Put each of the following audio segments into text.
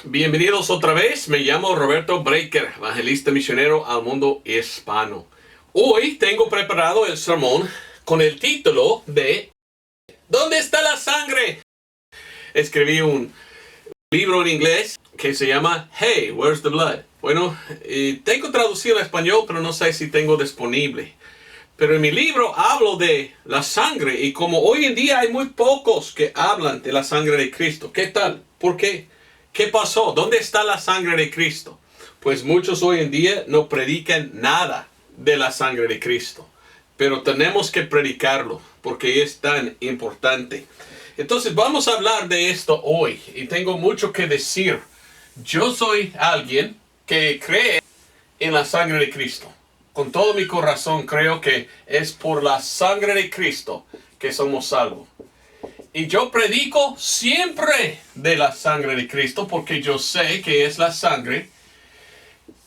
Bienvenidos otra vez, me llamo Roberto Breaker, evangelista misionero al mundo hispano. Hoy tengo preparado el sermón con el título de ¿Dónde está la sangre? Escribí un libro en inglés que se llama Hey, Where's the Blood? Bueno, tengo traducido a español, pero no sé si tengo disponible. Pero en mi libro hablo de la sangre y como hoy en día hay muy pocos que hablan de la sangre de Cristo. ¿Qué tal? ¿Por qué? ¿Qué pasó? ¿Dónde está la sangre de Cristo? Pues muchos hoy en día no predican nada de la sangre de Cristo. Pero tenemos que predicarlo porque es tan importante. Entonces vamos a hablar de esto hoy y tengo mucho que decir. Yo soy alguien que cree en la sangre de Cristo. Con todo mi corazón creo que es por la sangre de Cristo que somos salvos. Y yo predico siempre de la sangre de Cristo porque yo sé que es la sangre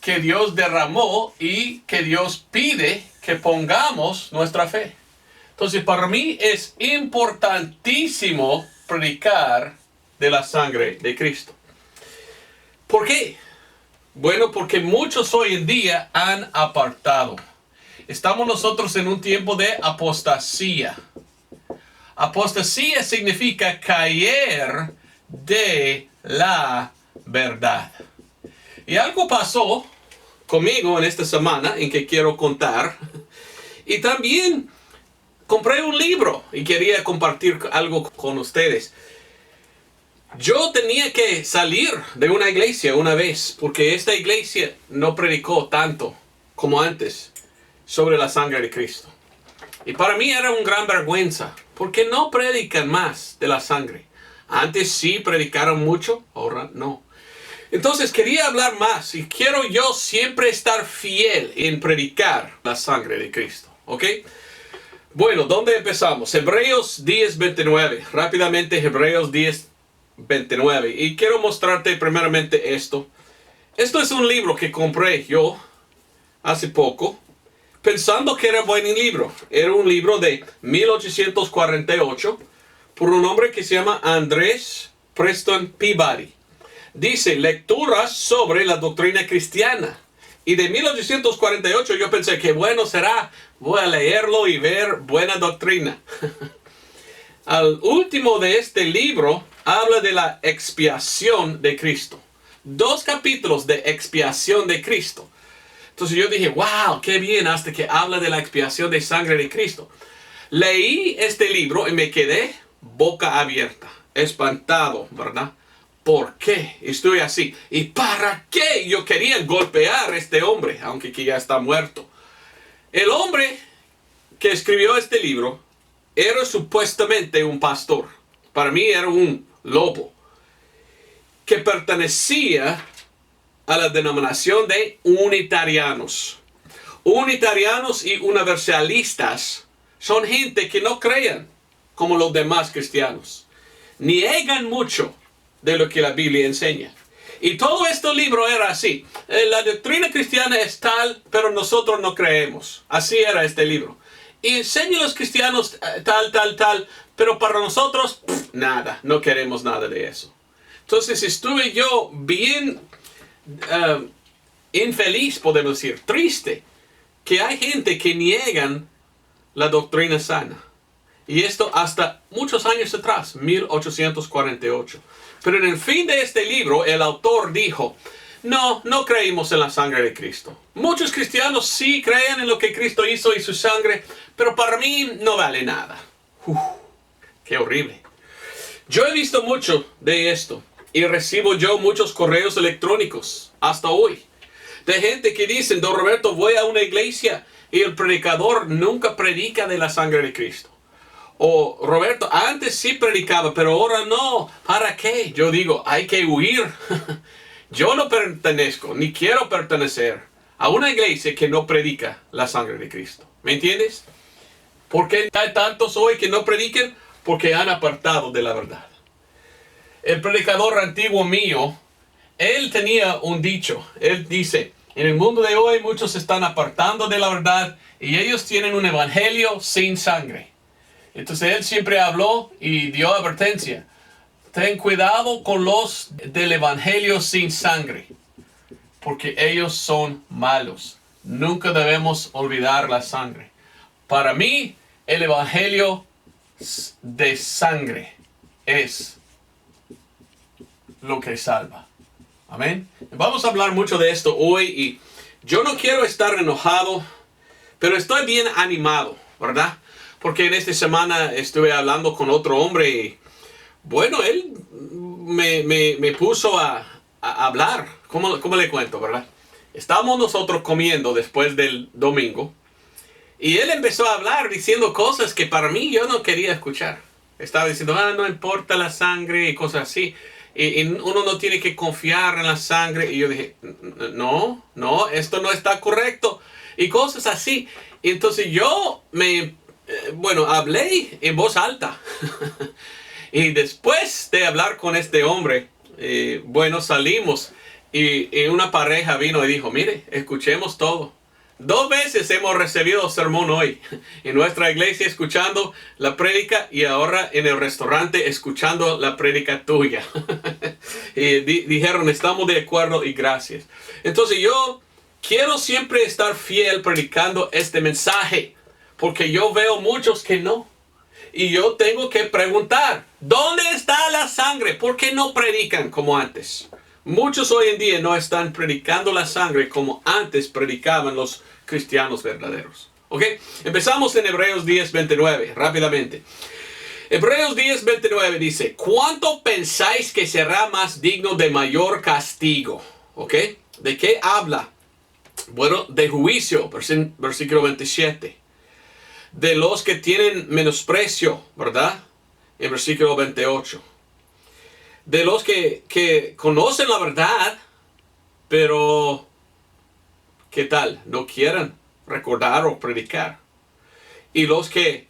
que Dios derramó y que Dios pide que pongamos nuestra fe. Entonces para mí es importantísimo predicar de la sangre de Cristo. ¿Por qué? Bueno, porque muchos hoy en día han apartado. Estamos nosotros en un tiempo de apostasía. Apostasía significa caer de la verdad. Y algo pasó conmigo en esta semana en que quiero contar. Y también compré un libro y quería compartir algo con ustedes. Yo tenía que salir de una iglesia una vez porque esta iglesia no predicó tanto como antes sobre la sangre de Cristo. Y para mí era una gran vergüenza, porque no predican más de la sangre. Antes sí predicaron mucho, ahora no. Entonces quería hablar más y quiero yo siempre estar fiel en predicar la sangre de Cristo, ¿ok? Bueno, ¿dónde empezamos? Hebreos 10:29. Rápidamente, Hebreos 10:29. Y quiero mostrarte primeramente esto. Esto es un libro que compré yo hace poco, pensando que era buen libro. Era un libro de 1848 por un hombre que se llama Andrés Preston Peabody. Dice, lecturas sobre la doctrina cristiana. Y de 1848 yo pensé que bueno será, voy a leerlo y ver buena doctrina. Al último de este libro habla de la expiación de Cristo. 2 capítulos de expiación de Cristo. Entonces yo dije, wow, qué bien, hasta que habla de la expiación de sangre de Cristo. Leí este libro y me quedé boca abierta, espantado, ¿verdad? ¿Por qué estoy así? ¿Y para qué yo quería golpear a este hombre, aunque que ya está muerto? El hombre que escribió este libro era supuestamente un pastor. Para mí era un lobo que pertenecía a la denominación de unitarianos. Unitarianos y universalistas son gente que no creen como los demás cristianos. Niegan mucho de lo que la Biblia enseña. Y todo este libro era así. La doctrina cristiana es tal, pero nosotros no creemos. Así era este libro. Y enseña a los cristianos tal, pero para nosotros, nada, no queremos nada de eso. Entonces estuve yo bien infeliz, podemos decir, triste, que hay gente que niegan la doctrina sana. Y esto hasta muchos años atrás, 1848. Pero en el fin de este libro, el autor dijo, no creímos en la sangre de Cristo. Muchos cristianos sí creen en lo que Cristo hizo y su sangre, pero para mí no vale nada. Qué horrible. Yo he visto mucho de esto y recibo yo muchos correos electrónicos hasta hoy de gente que dicen, don Roberto, voy a una iglesia y el predicador nunca predica de la sangre de Cristo. O Roberto, antes sí predicaba, pero ahora no. ¿Para qué? Yo digo, hay que huir. Yo no pertenezco, ni quiero pertenecer a una iglesia que no predica la sangre de Cristo. ¿Me entiendes? ¿Por qué hay tantos hoy que no prediquen? Porque han apartado de la verdad. El predicador antiguo mío, él tenía un dicho. Él dice, en el mundo de hoy muchos se están apartando de la verdad y ellos tienen un evangelio sin sangre. Entonces él siempre habló y dio advertencia. ten cuidado con los del evangelio sin sangre, porque ellos son malos. Nunca debemos olvidar la sangre. Para mí, el evangelio de sangre es lo que salva. Amén. Vamos a hablar mucho de esto hoy y yo no quiero estar enojado, pero estoy bien animado, ¿verdad? Porque en esta semana estuve hablando con otro hombre y bueno, él me puso a hablar. ¿Cómo le cuento, verdad? Estábamos nosotros comiendo después del domingo y él empezó a hablar diciendo cosas que para mí yo no quería escuchar. Estaba diciendo, no importa la sangre y cosas así. Y uno no tiene que confiar en la sangre. Y yo dije, no, esto no está correcto. Y cosas así. Y entonces yo hablé en voz alta. Y después de hablar con este hombre, salimos. Y una pareja vino y dijo, mire, escuchemos todo. 2 veces hemos recibido sermón hoy. En nuestra iglesia escuchando la prédica y ahora en el restaurante escuchando la prédica tuya. Y dijeron, estamos de acuerdo y gracias. Entonces yo quiero siempre estar fiel predicando este mensaje. Porque yo veo muchos que no. Y yo tengo que preguntar, ¿dónde está la sangre? ¿Por qué no predican como antes? Muchos hoy en día no están predicando la sangre como antes predicaban los cristianos verdaderos. ¿Ok? Empezamos en Hebreos 10:29, rápidamente. Hebreos 10:29 dice, ¿cuánto pensáis que será más digno de mayor castigo? ¿Ok? ¿De qué habla? Bueno, de juicio, versículo 27. De los que tienen menosprecio, ¿verdad? En versículo 28. De los que conocen la verdad, pero ¿qué tal? No quieren recordar o predicar. Y los que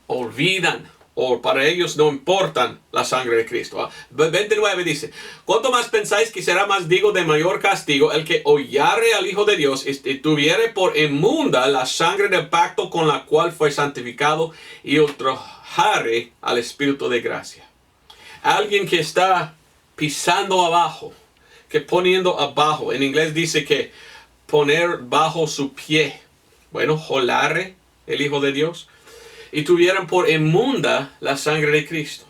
olvidan o para ellos no importan la sangre de Cristo. 29 dice, ¿cuánto más pensáis que será más digno de mayor castigo el que hollare al Hijo de Dios y tuviere por inmunda la sangre del pacto con la cual fue santificado y ultrajare al Espíritu de gracia? Alguien que está pisando abajo, que poniendo abajo. En inglés dice que poner bajo su pie. Bueno, holare el Hijo de Dios. Y tuvieran por inmunda la sangre de Cristo.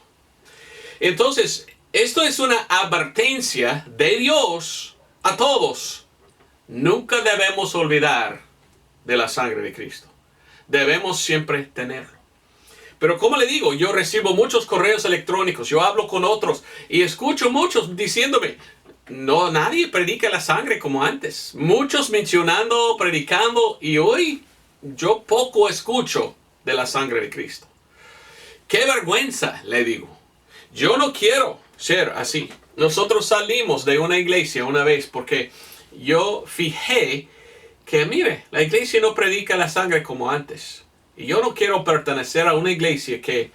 Entonces, esto es una advertencia de Dios a todos. Nunca debemos olvidar de la sangre de Cristo. Debemos siempre tenerlo. Pero como le digo, yo recibo muchos correos electrónicos, yo hablo con otros y escucho muchos diciéndome, no, nadie predica la sangre como antes. Muchos mencionando, predicando y hoy yo poco escucho de la sangre de Cristo. ¡Qué vergüenza!, le digo. Yo no quiero ser así. Nosotros salimos de una iglesia una vez porque yo fijé que, mire, la iglesia no predica la sangre como antes. Y yo no quiero pertenecer a una iglesia que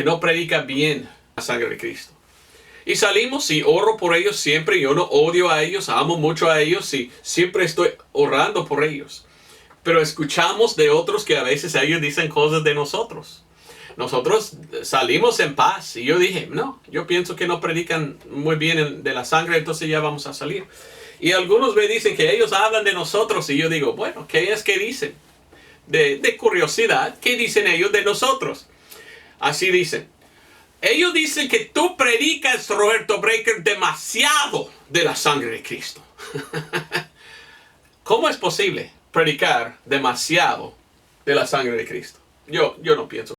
no predica bien la sangre de Cristo. Y salimos y oro por ellos siempre. Yo no odio a ellos, amo mucho a ellos y siempre estoy orando por ellos. Pero escuchamos de otros que a veces ellos dicen cosas de nosotros. Nosotros salimos en paz. Y yo dije, no, yo pienso que no predican muy bien de la sangre, entonces ya vamos a salir. Y algunos me dicen que ellos hablan de nosotros. Y yo digo, bueno, ¿qué es que dicen? De curiosidad, ¿qué dicen ellos de nosotros? Así dicen. Ellos dicen que tú predicas, Roberto Breaker, demasiado de la sangre de Cristo. ¿Cómo es posible predicar demasiado de la sangre de Cristo? Yo no pienso.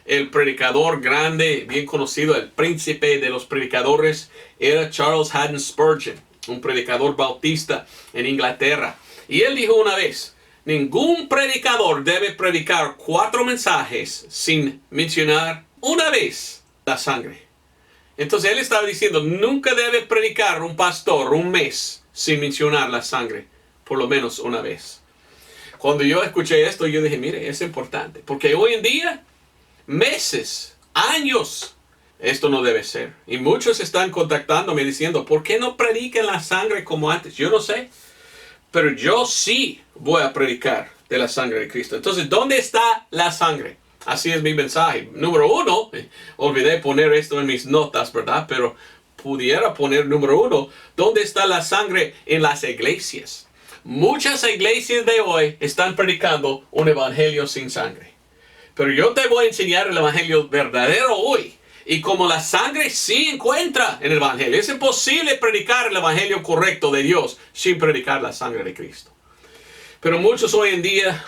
El predicador grande, bien conocido, el príncipe de los predicadores, era Charles Haddon Spurgeon, un predicador bautista en Inglaterra. Y él dijo una vez, ningún predicador debe predicar 4 mensajes sin mencionar una vez la sangre. Entonces él estaba diciendo, nunca debe predicar un pastor un mes sin mencionar la sangre, por lo menos una vez. Cuando yo escuché esto, yo dije, mire, es importante. Porque hoy en día, meses, años, esto no debe ser. Y muchos están contactándome diciendo, ¿por qué no predican la sangre como antes? Yo no sé. Pero yo sí voy a predicar de la sangre de Cristo. Entonces, ¿dónde está la sangre? Así es mi mensaje. Número uno, olvidé poner esto en mis notas, ¿verdad? Pero pudiera poner número uno, ¿dónde está la sangre en las iglesias? Muchas iglesias de hoy están predicando un evangelio sin sangre. Pero yo te voy a enseñar el evangelio verdadero hoy. Y como la sangre sí encuentra en el evangelio. Es imposible predicar el evangelio correcto de Dios sin predicar la sangre de Cristo. Pero muchos hoy en día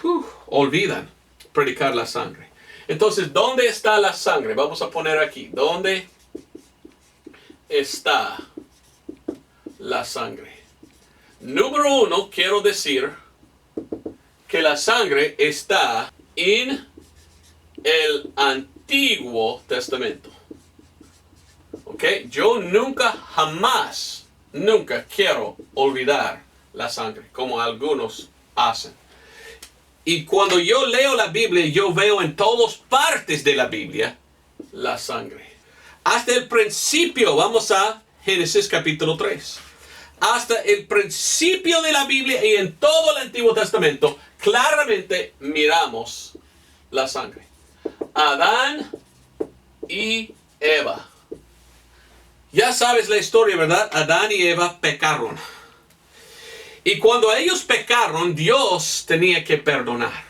olvidan predicar la sangre. Entonces, ¿dónde está la sangre? Vamos a poner aquí. ¿Dónde está la sangre? Número uno, quiero decir que la sangre está en el Antiguo Testamento. ¿Ok? Yo nunca quiero olvidar la sangre, como algunos hacen. Y cuando yo leo la Biblia, yo veo en todas partes de la Biblia la sangre. Hasta el principio, vamos a Génesis capítulo 3. Hasta el principio de la Biblia y en todo el Antiguo Testamento, claramente miramos la sangre. Adán y Eva. Ya sabes la historia, ¿verdad? Adán y Eva pecaron. Y cuando ellos pecaron, Dios tenía que perdonar.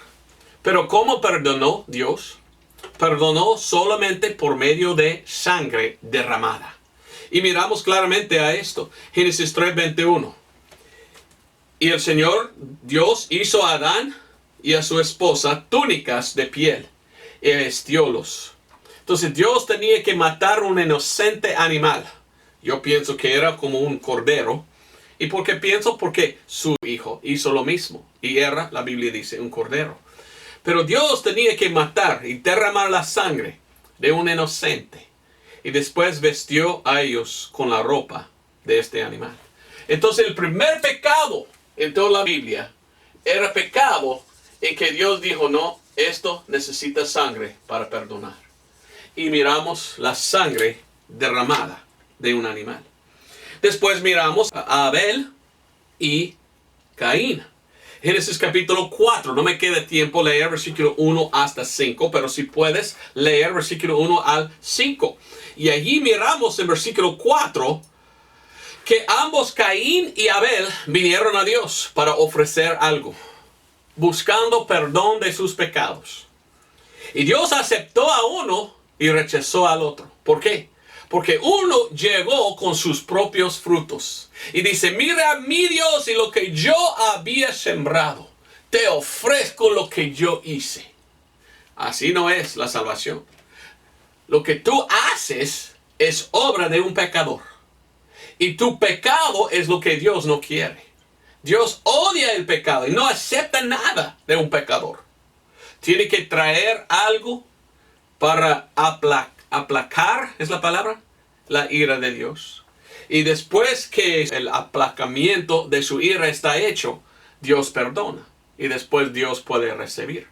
Pero ¿cómo perdonó Dios? Perdonó solamente por medio de sangre derramada. Y miramos claramente a esto. Génesis 3:21. Y el Señor Dios hizo a Adán y a su esposa túnicas de piel y vistiólos. Entonces Dios tenía que matar un inocente animal. Yo pienso que era como un cordero. ¿Y por qué pienso? Porque su hijo hizo lo mismo. Y era, la Biblia dice, un cordero. Pero Dios tenía que matar y derramar la sangre de un inocente. Y después vestió a ellos con la ropa de este animal. Entonces el primer pecado en toda la Biblia era pecado en que Dios dijo, no, esto necesita sangre para perdonar. Y miramos la sangre derramada de un animal. Después miramos a Abel y Caín. Génesis capítulo 4. No me queda tiempo leer versículo 1 hasta 5, pero si puedes leer versículo 1 al 5. Y allí miramos en versículo 4 que ambos, Caín y Abel, vinieron a Dios para ofrecer algo, buscando perdón de sus pecados. Y Dios aceptó a uno y rechazó al otro. ¿Por qué? Porque uno llegó con sus propios frutos. Y dice, mira mi Dios y lo que yo había sembrado. Te ofrezco lo que yo hice. Así no es la salvación. Lo que tú haces es obra de un pecador. Y tu pecado es lo que Dios no quiere. Dios odia el pecado y no acepta nada de un pecador. Tiene que traer algo para aplacar, ¿es la palabra? La ira de Dios. Y después que el aplacamiento de su ira está hecho, Dios perdona. Y después Dios puede recibir.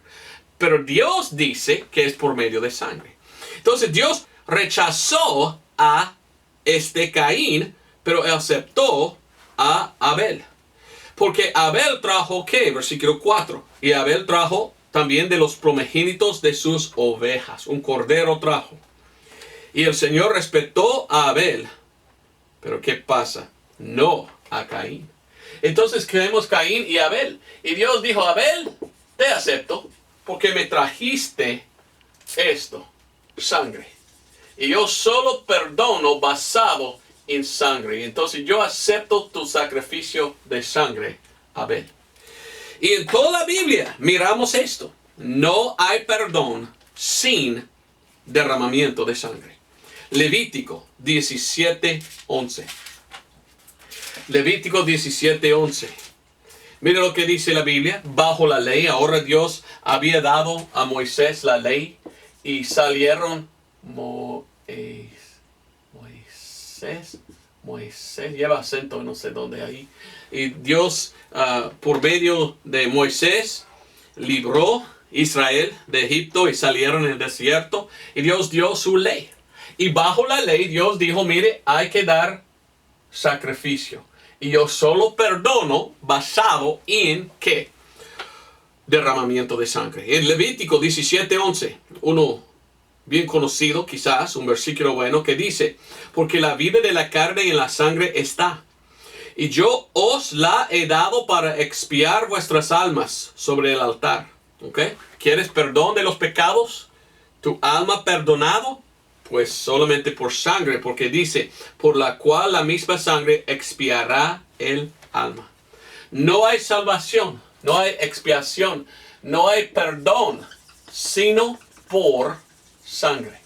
Pero Dios dice que es por medio de sangre. Entonces Dios rechazó a este Caín, pero aceptó a Abel. Porque Abel trajo, ¿qué? Versículo 4. Y Abel trajo también de los primogénitos de sus ovejas. Un cordero trajo. Y el Señor respetó a Abel. Pero ¿qué pasa? No a Caín. Entonces creemos Caín y Abel. Y Dios dijo, Abel, te acepto porque me trajiste esto, sangre. Y yo solo perdono basado en sangre. Entonces yo acepto tu sacrificio de sangre, Abel. Y en toda la Biblia miramos esto. No hay perdón sin derramamiento de sangre. Levítico 17:11. Levítico 17:11. Mira lo que dice la Biblia. Bajo la ley, ahora Dios había dado a Moisés la ley. Y salieron Moisés, lleva acento, no sé dónde ahí. Y Dios, por medio de Moisés, libró Israel de Egipto y salieron en el desierto. Y Dios dio su ley. Y bajo la ley Dios dijo, mire, hay que dar sacrificio. Y yo solo perdono basado en ¿qué? derramamiento de sangre. En Levítico 17:11, uno bien conocido quizás, un versículo bueno que dice, porque la vida de la carne y en la sangre está, y yo os la he dado para expiar vuestras almas sobre el altar. ¿Ok? ¿Quieres perdón de los pecados? ¿Tu alma perdonado? Pues solamente por sangre, porque dice, por la cual la misma sangre expiará el alma. No hay salvación, no hay expiación, no hay perdón, sino por sangre.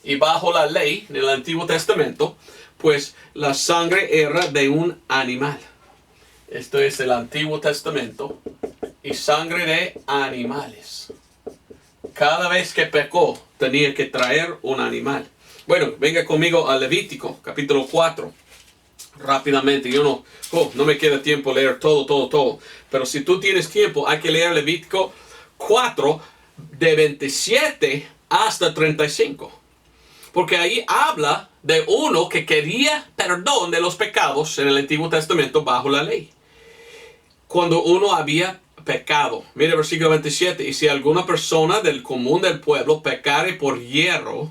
Y bajo la ley en el Antiguo Testamento, pues la sangre era de un animal. Esto es el Antiguo Testamento y sangre de animales. Cada vez que pecó tenía que traer un animal. Bueno, venga conmigo a Levítico, capítulo 4. Rápidamente, yo no me queda tiempo leer todo. Pero si tú tienes tiempo, hay que leer Levítico 4 de 27 hasta 35. Porque ahí habla de uno que quería perdón de los pecados en el Antiguo Testamento bajo la ley. Cuando uno había pecado. Mira el versículo 27. Y si alguna persona del común del pueblo pecare por hierro,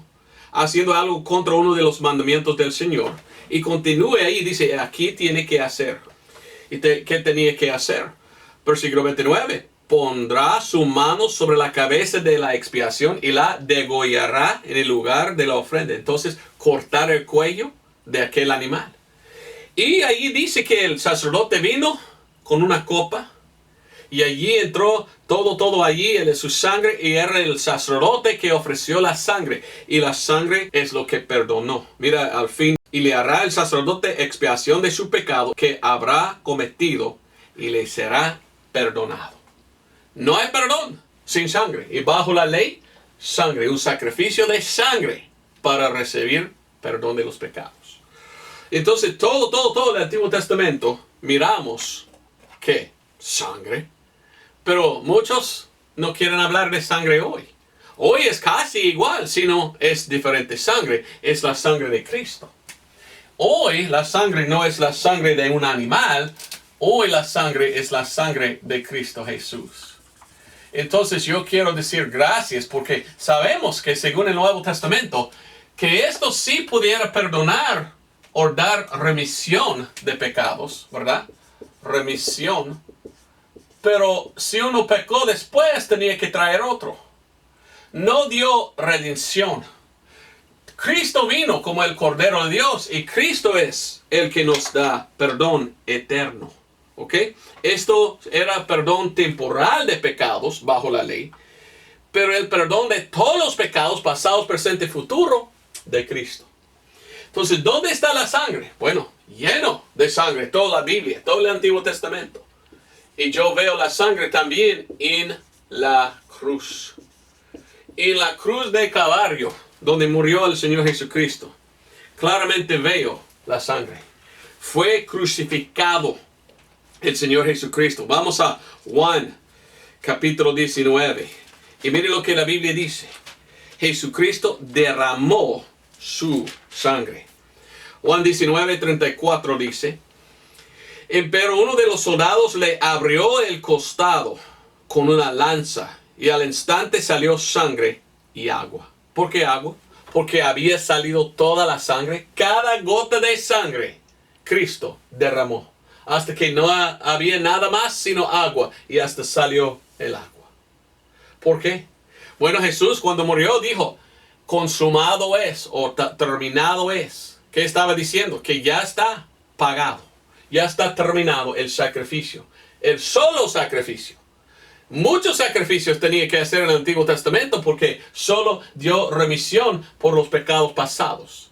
haciendo algo contra uno de los mandamientos del Señor, y continúe ahí, dice, aquí tiene que hacer. ¿Y qué tenía que hacer? Versículo 29. Pondrá su mano sobre la cabeza de la expiación y la degollará en el lugar de la ofrenda. Entonces, cortar el cuello de aquel animal. Y ahí dice que el sacerdote vino con una copa. Y allí entró todo allí en su sangre, y era el sacerdote que ofreció la sangre. Y la sangre es lo que perdonó. Mira, al fin, y le hará el sacerdote expiación de su pecado que habrá cometido, y le será perdonado. No hay perdón sin sangre. Y bajo la ley, sangre, un sacrificio de sangre para recibir perdón de los pecados. Entonces, todo el Antiguo Testamento, miramos que sangre. Pero muchos no quieren hablar de sangre hoy. Hoy es casi igual, sino es diferente sangre. Es la sangre de Cristo. Hoy la sangre no es la sangre de un animal. Hoy la sangre es la sangre de Cristo Jesús. Entonces yo quiero decir gracias porque sabemos que según el Nuevo Testamento, que esto sí pudiera perdonar o dar remisión de pecados, ¿verdad? Remisión. Pero si uno pecó después, tenía que traer otro. No dio redención. Cristo vino como el Cordero de Dios y Cristo es el que nos da perdón eterno. ¿Ok? Esto era perdón temporal de pecados bajo la ley, pero el perdón de todos los pecados pasados, presente, futuro de Cristo. Entonces, ¿dónde está la sangre? Bueno, lleno de sangre, toda la Biblia, todo el Antiguo Testamento. Y yo veo la sangre también en la cruz. En la cruz de Calvario, donde murió el Señor Jesucristo. Claramente veo la sangre. Fue crucificado el Señor Jesucristo. Vamos a Juan, capítulo 19. Y mire lo que la Biblia dice. Jesucristo derramó su sangre. Juan 19:34 dice. Pero uno de los soldados le abrió el costado con una lanza, y al instante salió sangre y agua. ¿Por qué agua? Porque había salido toda la sangre. Cada gota de sangre Cristo derramó, hasta que no había nada más sino agua, y hasta salió el agua. ¿Por qué? Bueno, Jesús cuando murió dijo, consumado es, o terminado es. ¿Qué estaba diciendo? Que ya está pagado. Ya está terminado el sacrificio. El solo sacrificio. Muchos sacrificios tenía que hacer en el Antiguo Testamento porque solo dio remisión por los pecados pasados.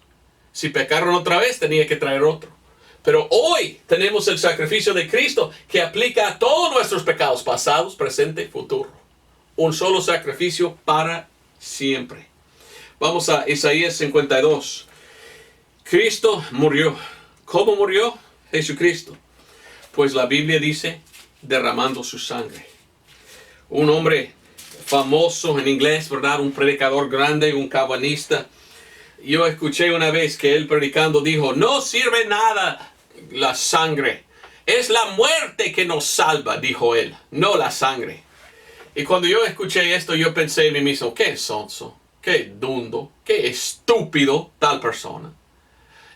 Si pecaron otra vez, tenía que traer otro. Pero hoy tenemos el sacrificio de Cristo que aplica a todos nuestros pecados pasados, presente y futuro. Un solo sacrificio para siempre. Vamos a Isaías 52. Cristo murió. ¿Cómo murió Jesucristo? Pues la Biblia dice, derramando su sangre. Un hombre famoso en inglés, ¿verdad? Un predicador grande, un calvinista. Yo escuché una vez que él predicando dijo, no sirve nada la sangre. Es la muerte que nos salva, dijo él, no la sangre. Y cuando yo escuché esto, yo pensé en mí mismo, qué sonso, qué dundo, qué estúpido tal persona.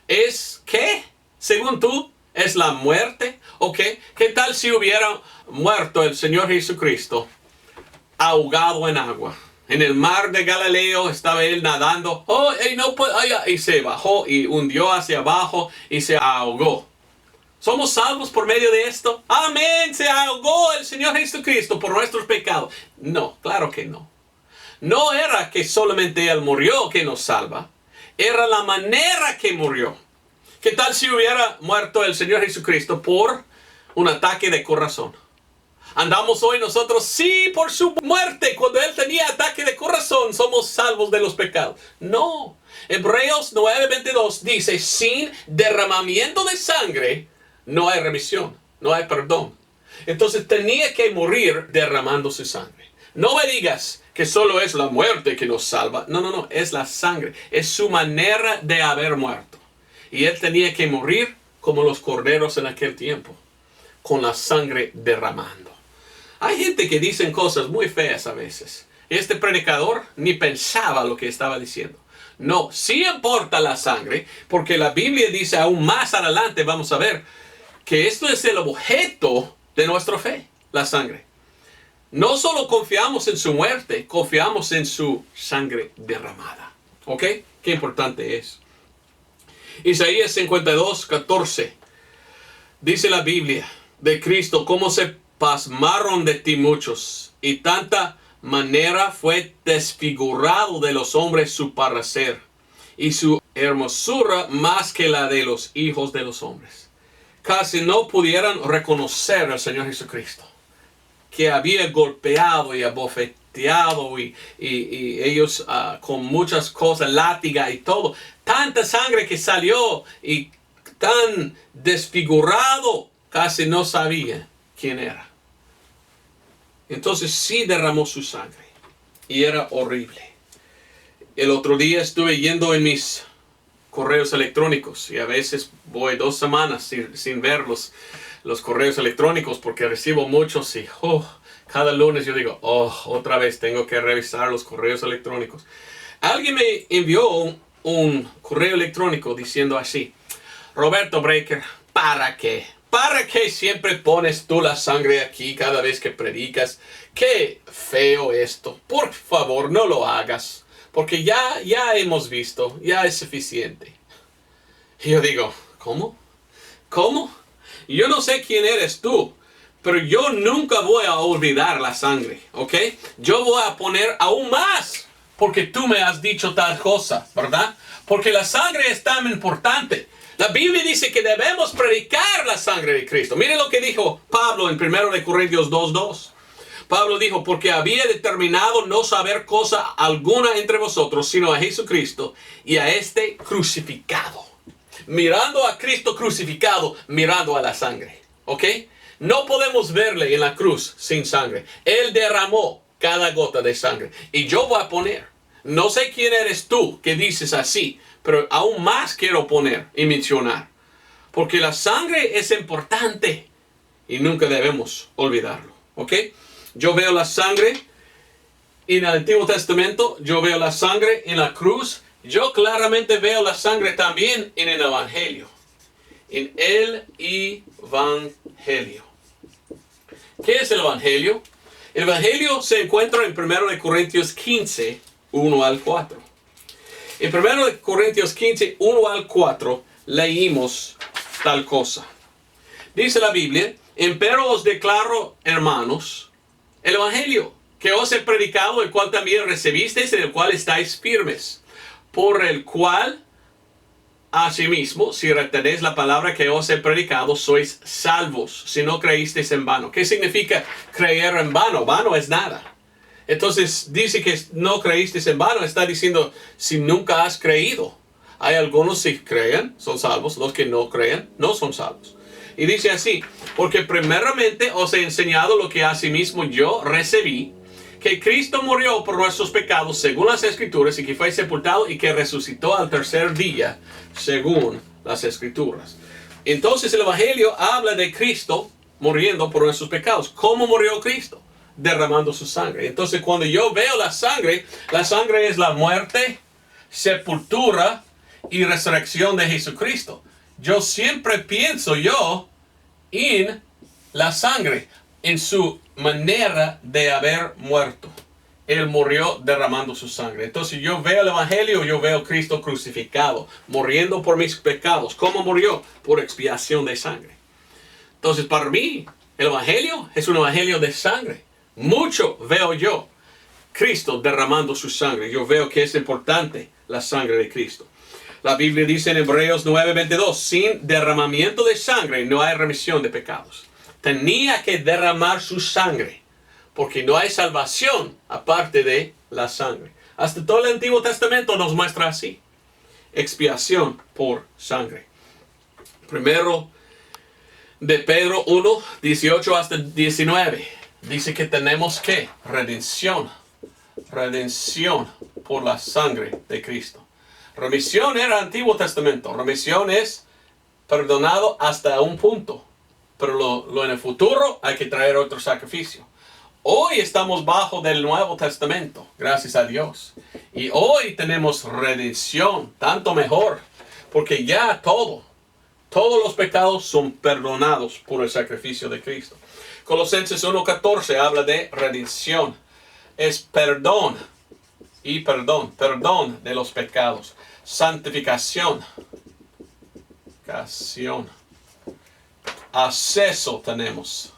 ¿Es qué? Según tú, ¿es la muerte? ¿O qué? ¿Qué tal si hubiera muerto el Señor Jesucristo ahogado en agua? En el mar de Galileo estaba él nadando. Oh, no puede, y se bajó y hundió hacia abajo y se ahogó. ¿Somos salvos por medio de esto? Amén, se ahogó el Señor Jesucristo por nuestros pecados. No, claro que no. No era que solamente Él murió que nos salva. Era la manera que murió. ¿Qué tal si hubiera muerto el Señor Jesucristo por un ataque de corazón? ¿Andamos hoy nosotros? Sí, por su muerte. Cuando Él tenía ataque de corazón, somos salvos de los pecados. No. Hebreos 9:22 dice, sin derramamiento de sangre, no hay remisión, no hay perdón. Entonces tenía que morir derramando su sangre. No me digas que solo es la muerte que nos salva. No, no, no, es la sangre. Es su manera de haber muerto. Y Él tenía que morir como los corderos en aquel tiempo, con la sangre derramando. Hay gente que dicen cosas muy feas a veces. Este predicador ni pensaba lo que estaba diciendo. No, sí importa la sangre, porque la Biblia dice aún más adelante, vamos a ver, que esto es el objeto de nuestra fe, la sangre. No solo confiamos en su muerte, confiamos en su sangre derramada. ¿Ok? Qué importante es. Isaías 52:14. Dice la Biblia de Cristo, cómo se pasmaron de ti muchos, y tanta manera fue desfigurado de los hombres su parecer, y su hermosura más que la de los hijos de los hombres. Casi no pudieran reconocer al Señor Jesucristo, que había golpeado y abofeteado y ellos con muchas cosas, látiga y todo. Tanta sangre que salió y tan desfigurado, casi no sabía quién era. Entonces sí derramó su sangre y era horrible. El otro día estuve yendo en mis correos electrónicos y a veces voy 2 semanas sin ver los correos electrónicos porque recibo muchos y cada lunes yo digo, otra vez tengo que revisar los correos electrónicos. Alguien me envió un correo electrónico diciendo así, Roberto Breaker, ¿para qué? ¿Para qué siempre pones tú la sangre aquí cada vez que predicas? Qué feo esto. Por favor, no lo hagas. Porque ya hemos visto, ya es suficiente. Y yo digo, ¿cómo? ¿Cómo? Yo no sé quién eres tú, pero yo nunca voy a olvidar la sangre, ¿ok? Yo voy a poner aún más, porque tú me has dicho tal cosa, ¿verdad? Porque la sangre es tan importante. La Biblia dice que debemos predicar la sangre de Cristo. Miren lo que dijo Pablo en 1 Corintios 2:2. Pablo dijo, porque había determinado no saber cosa alguna entre vosotros, sino a Jesucristo y a este crucificado. Mirando a Cristo crucificado, mirando a la sangre. ¿Ok? No podemos verle en la cruz sin sangre. Él derramó cada gota de sangre. Y yo voy a poner, no sé quién eres tú que dices así, pero aún más quiero poner y mencionar. Porque la sangre es importante y nunca debemos olvidarlo. ¿Ok? Yo veo la sangre en el Antiguo Testamento, yo veo la sangre en la cruz, yo claramente veo la sangre también en el Evangelio. En el Evangelio. ¿Qué es el Evangelio? El Evangelio se encuentra en 1 Corintios 15, 1 al 4. En 1 Corintios 15, 1 al 4, leímos tal cosa. Dice la Biblia, empero os declaro, hermanos, el Evangelio que os he predicado, el cual también recibisteis, en el cual estáis firmes, por el cual, asimismo, si retenéis la palabra que os he predicado, sois salvos, si no creísteis en vano. ¿Qué significa creer en vano? Vano es nada. Entonces, dice que no creísteis en vano, está diciendo, si nunca has creído. Hay algunos que creen, son salvos, los que no creen, no son salvos. Y dice así, porque primeramente os he enseñado lo que asimismo yo recibí, que Cristo murió por nuestros pecados según las Escrituras y que fue sepultado y que resucitó al tercer día según las Escrituras. Entonces el Evangelio habla de Cristo muriendo por nuestros pecados. ¿Cómo murió Cristo? derramando su sangre. Entonces cuando yo veo la sangre es la muerte, sepultura y resurrección de Jesucristo. Yo siempre pienso en la sangre, en su manera de haber muerto. Él murió derramando su sangre. Entonces yo veo el Evangelio, yo veo a Cristo crucificado, muriendo por mis pecados. ¿Cómo murió? Por expiación de sangre. Entonces para mí, el Evangelio es un Evangelio de sangre. Mucho veo yo Cristo derramando su sangre. Yo veo que es importante la sangre de Cristo. La Biblia dice en Hebreos 9:22, sin derramamiento de sangre no hay remisión de pecados. Tenía que derramar su sangre, porque no hay salvación aparte de la sangre. Hasta todo el Antiguo Testamento nos muestra así. Expiación por sangre. Primero de Pedro 1, 18 hasta 19. Dice que tenemos que redención por la sangre de Cristo. Remisión era el Antiguo Testamento. Remisión es perdonado hasta un punto. Pero en el futuro hay que traer otro sacrificio. Hoy estamos bajo del Nuevo Testamento, gracias a Dios. Y hoy tenemos redención, tanto mejor. Porque ya todos los pecados son perdonados por el sacrificio de Cristo. Colosenses 1:14 habla de redención. Es perdón de los pecados. Santificación. Acceso tenemos.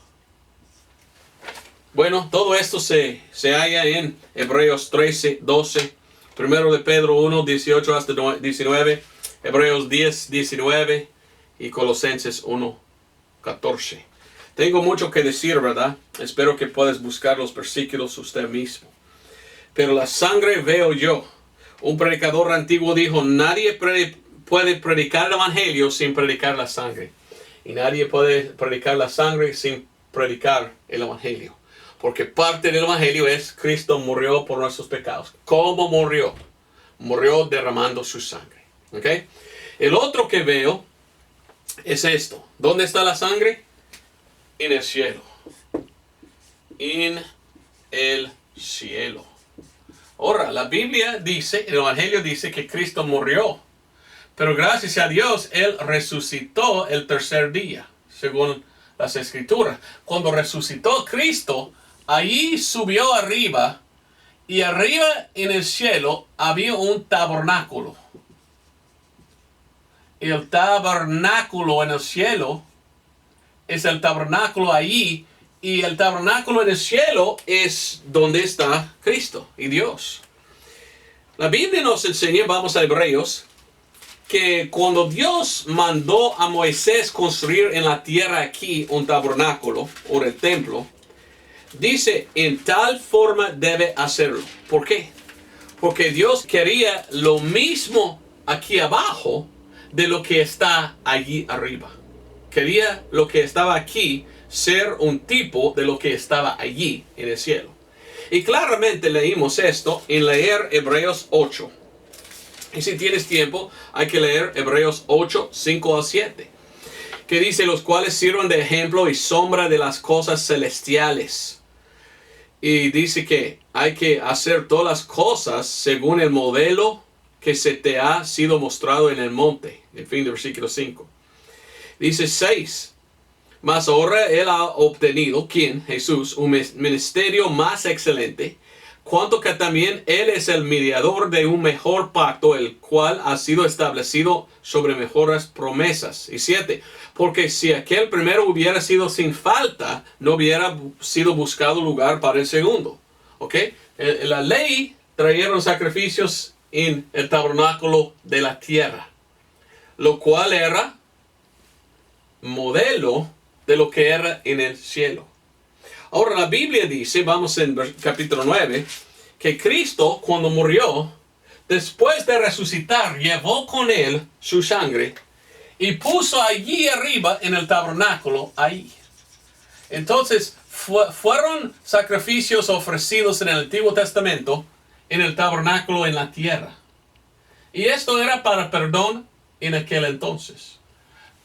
Bueno, todo esto se halla en Hebreos 13:12, primero de Pedro 1, 18 hasta 19, Hebreos 10, 19 y Colosenses 1, 14. Tengo mucho que decir, ¿verdad? Espero que puedas buscar los versículos usted mismo. Pero la sangre veo yo. Un predicador antiguo dijo, nadie puede predicar el Evangelio sin predicar la sangre. Y nadie puede predicar la sangre sin predicar el Evangelio. Porque parte del Evangelio es Cristo murió por nuestros pecados. ¿Cómo murió? Murió derramando su sangre. ¿Ok? El otro que veo es esto. ¿Dónde está la sangre? En el cielo. En el cielo. Ahora, la Biblia dice, el Evangelio dice que Cristo murió. Pero gracias a Dios, Él resucitó el tercer día, según las Escrituras. Cuando resucitó Cristo, allí subió arriba, y arriba en el cielo había un tabernáculo. El tabernáculo en el cielo es el tabernáculo allí, y el tabernáculo en el cielo es donde está Cristo y Dios. La Biblia nos enseña, vamos a Hebreos, que cuando Dios mandó a Moisés construir en la tierra aquí un tabernáculo o el templo, dice, en tal forma debe hacerlo. ¿Por qué? Porque Dios quería lo mismo aquí abajo de lo que está allí arriba. Quería lo que estaba aquí ser un tipo de lo que estaba allí en el cielo. Y claramente leímos esto en leer Hebreos 8. Y si tienes tiempo, hay que leer Hebreos 8, 5 a 7. Que dice, los cuales sirven de ejemplo y sombra de las cosas celestiales. Y dice que hay que hacer todas las cosas según el modelo que se te ha sido mostrado en el monte. En fin, del versículo 5. Dice 6. Mas ahora Él ha obtenido, ¿quién? Jesús, un ministerio más excelente, cuanto que también Él es el mediador de un mejor pacto, el cual ha sido establecido sobre mejores promesas. Y 7. Porque si aquel primero hubiera sido sin falta, no hubiera sido buscado lugar para el segundo. ¿Ok? La ley trajeron sacrificios en el tabernáculo de la tierra, lo cual era modelo de lo que era en el cielo. Ahora la Biblia dice, vamos en capítulo 9, que Cristo cuando murió, después de resucitar, llevó con Él su sangre y puso allí arriba en el tabernáculo, ahí. Entonces fueron sacrificios ofrecidos en el Antiguo Testamento en el tabernáculo en la tierra. Y esto era para perdón en aquel entonces.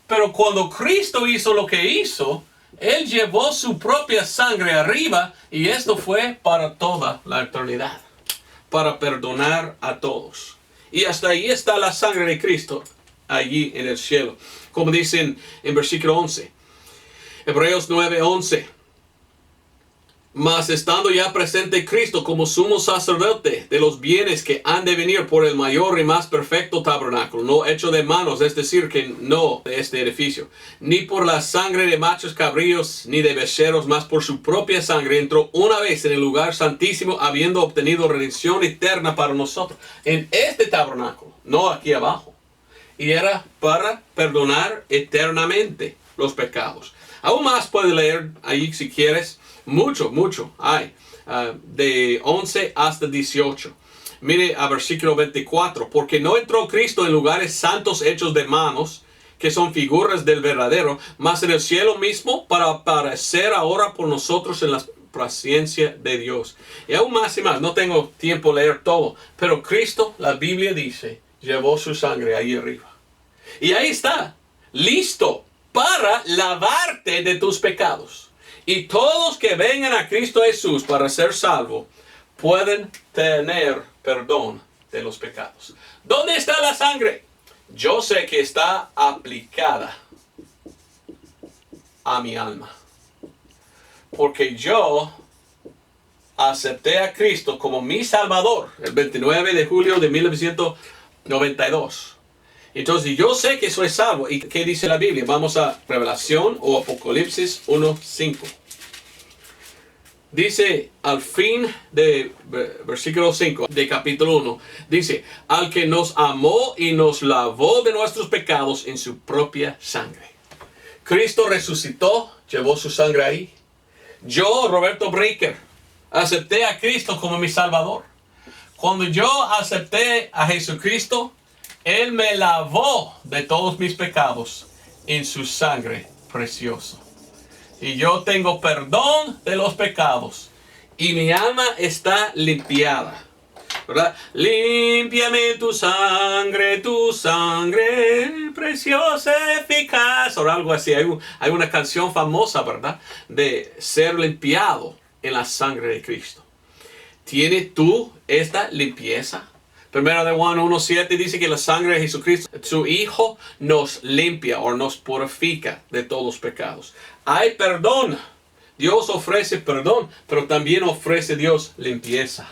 Pero cuando Cristo hizo lo que hizo, Él llevó su propia sangre arriba y esto fue para toda la eternidad, para perdonar a todos. Y hasta ahí está la sangre de Cristo, allí en el cielo. Como dicen en versículo 11, Hebreos 9:11. Mas estando ya presente Cristo como sumo sacerdote de los bienes que han de venir por el mayor y más perfecto tabernáculo, no hecho de manos, es decir, que no de este edificio, ni por la sangre de machos cabríos, ni de becerros, mas por su propia sangre, entró una vez en el lugar santísimo, habiendo obtenido redención eterna para nosotros. En este tabernáculo, no aquí abajo. Y era para perdonar eternamente los pecados. Aún más puedes leer ahí si quieres. Mucho hay. De 11 hasta 18. Mire a versículo 24. Porque no entró Cristo en lugares santos hechos de manos, que son figuras del verdadero, mas en el cielo mismo para aparecer ahora por nosotros en la paciencia de Dios. Y aún más y más. No tengo tiempo de leer todo. Pero Cristo, la Biblia dice, llevó su sangre ahí arriba. Y ahí está. Listo para lavarte de tus pecados. Y todos que vengan a Cristo Jesús para ser salvos pueden tener perdón de los pecados. ¿Dónde está la sangre? Yo sé que está aplicada a mi alma. Porque yo acepté a Cristo como mi Salvador el 29 de julio de 1992. Entonces yo sé que soy salvo. ¿Y qué dice la Biblia? Vamos a Revelación o Apocalipsis 1:5. Dice al fin de versículo 5 de capítulo 1. Dice, al que nos amó y nos lavó de nuestros pecados en su propia sangre. Cristo resucitó, llevó su sangre ahí. Yo, Roberto Breaker, acepté a Cristo como mi Salvador. Cuando yo acepté a Jesucristo, Él me lavó de todos mis pecados en su sangre preciosa. Y yo tengo perdón de los pecados. Y mi alma está limpiada. ¿Verdad? Límpiame tu sangre preciosa, eficaz. O algo así. Hay una canción famosa, ¿verdad? De ser limpiado en la sangre de Cristo. ¿Tienes tú esta limpieza? Primero de Juan 1:7 dice que la sangre de Jesucristo, su Hijo, nos limpia o nos purifica de todos los pecados. Hay perdón. Dios ofrece perdón, pero también ofrece Dios limpieza.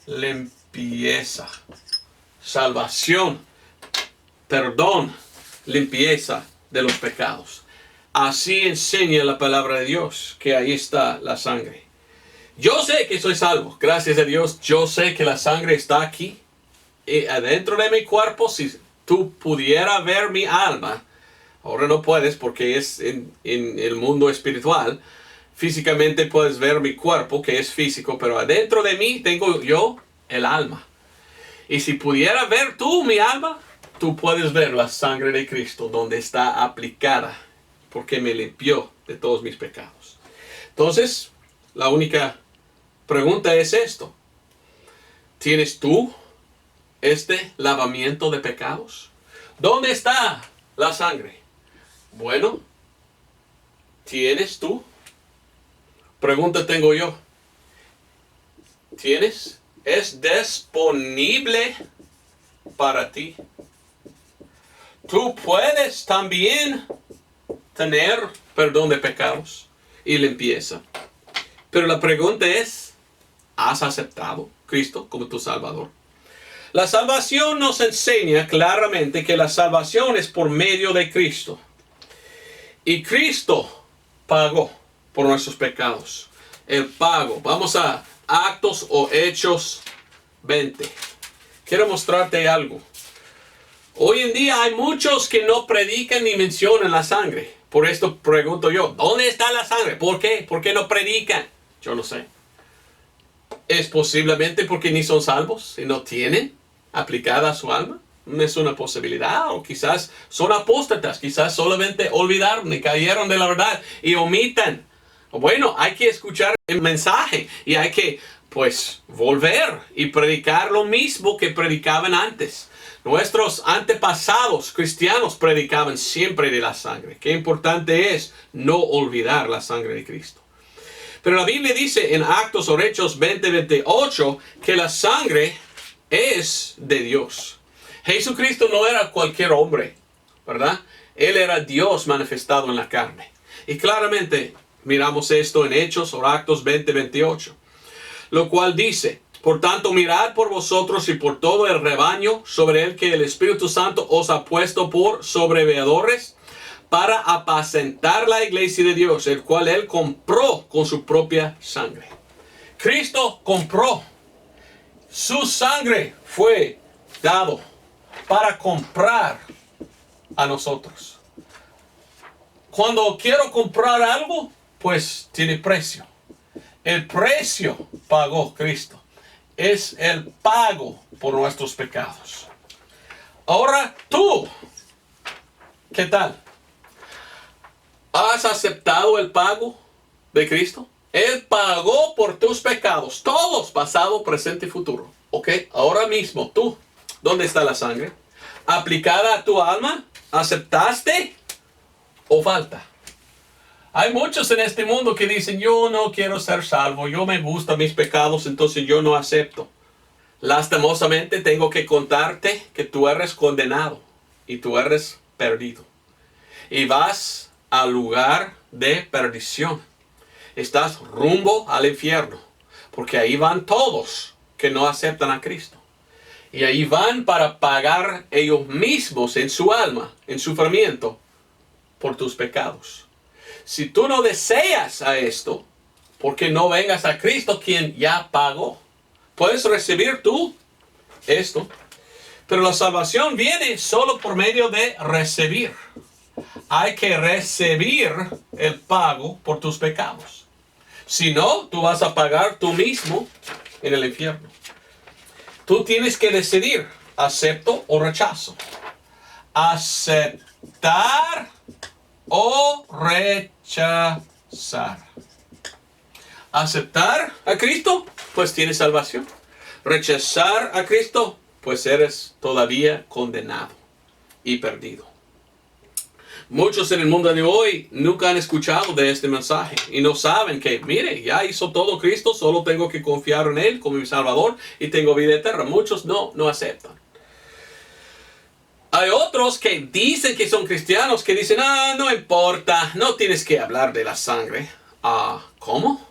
Limpieza. Salvación. Perdón. Limpieza de los pecados. Así enseña la palabra de Dios, que ahí está la sangre. Yo sé que soy salvo, gracias a Dios. Yo sé que la sangre está aquí, adentro de mi cuerpo. Si tú pudieras ver mi alma, ahora no puedes porque es en el mundo espiritual. Físicamente puedes ver mi cuerpo, que es físico, pero adentro de mí tengo yo el alma. Y si pudieras ver tú mi alma, tú puedes ver la sangre de Cristo donde está aplicada, porque me limpió de todos mis pecados. Entonces, la única pregunta es esto. ¿Tienes tú este lavamiento de pecados? ¿Dónde está la sangre? Bueno, ¿tienes tú? Pregunta tengo yo. ¿Tienes? ¿Es disponible para ti? Tú puedes también tener perdón de pecados y limpieza. Pero la pregunta es, ¿has aceptado a Cristo como tu Salvador? La salvación nos enseña claramente que la salvación es por medio de Cristo. Y Cristo pagó por nuestros pecados. El pago. Vamos a Actos o Hechos 20. Quiero mostrarte algo. Hoy en día hay muchos que no predican ni mencionan la sangre. Por esto pregunto yo, ¿dónde está la sangre? ¿Por qué? ¿Por qué no predican? Yo no sé. ¿Es posiblemente porque ni son salvos y no tienen aplicada a su alma? Es una posibilidad. O quizás son apóstatas. Quizás solamente olvidaron y cayeron de la verdad y omitan. Bueno, hay que escuchar el mensaje y hay que, volver y predicar lo mismo que predicaban antes. Nuestros antepasados cristianos predicaban siempre de la sangre. Qué importante es no olvidar la sangre de Cristo. Pero la Biblia dice en Actos o Hechos 20:28 que la sangre es de Dios. Jesucristo no era cualquier hombre, ¿verdad? Él era Dios manifestado en la carne. Y claramente miramos esto en Hechos o Actos 20:28. Lo cual dice: por tanto, mirad por vosotros y por todo el rebaño sobre el que el Espíritu Santo os ha puesto por sobreveedores, para apacentar la iglesia de Dios, el cual Él compró con su propia sangre. Cristo compró. Su sangre fue dado para comprar a nosotros. Cuando quiero comprar algo, pues tiene precio. El precio pagó Cristo. Es el pago por nuestros pecados. Ahora tú, ¿qué tal? ¿Has aceptado el pago de Cristo? Él pagó por tus pecados, todos, pasado, presente y futuro. ¿Ok? Ahora mismo, tú, ¿dónde está la sangre? ¿Aplicada a tu alma? ¿Aceptaste o falta? Hay muchos en este mundo que dicen: yo no quiero ser salvo, yo me gustan mis pecados, entonces yo no acepto. Lastimosamente tengo que contarte que tú eres condenado y tú eres perdido. Y vas al lugar de perdición. Estás rumbo al infierno, porque ahí van todos que no aceptan a Cristo. Y ahí van para pagar ellos mismos en su alma, en sufrimiento, por tus pecados. Si tú no deseas a esto, porque no vengas a Cristo, quien ya pagó. Puedes recibir tú esto, pero la salvación viene solo por medio de recibir. Hay que recibir el pago por tus pecados. Si no, tú vas a pagar tú mismo en el infierno. Tú tienes que decidir: acepto o rechazo. Aceptar o rechazar. Aceptar a Cristo, pues tienes salvación. Rechazar a Cristo, pues eres todavía condenado y perdido. Muchos en el mundo de hoy nunca han escuchado de este mensaje y no saben que, mire, ya hizo todo Cristo, solo tengo que confiar en Él como mi Salvador y tengo vida eterna. Muchos no aceptan. Hay otros que dicen que son cristianos, que dicen: no importa, no tienes que hablar de la sangre. ¿Cómo?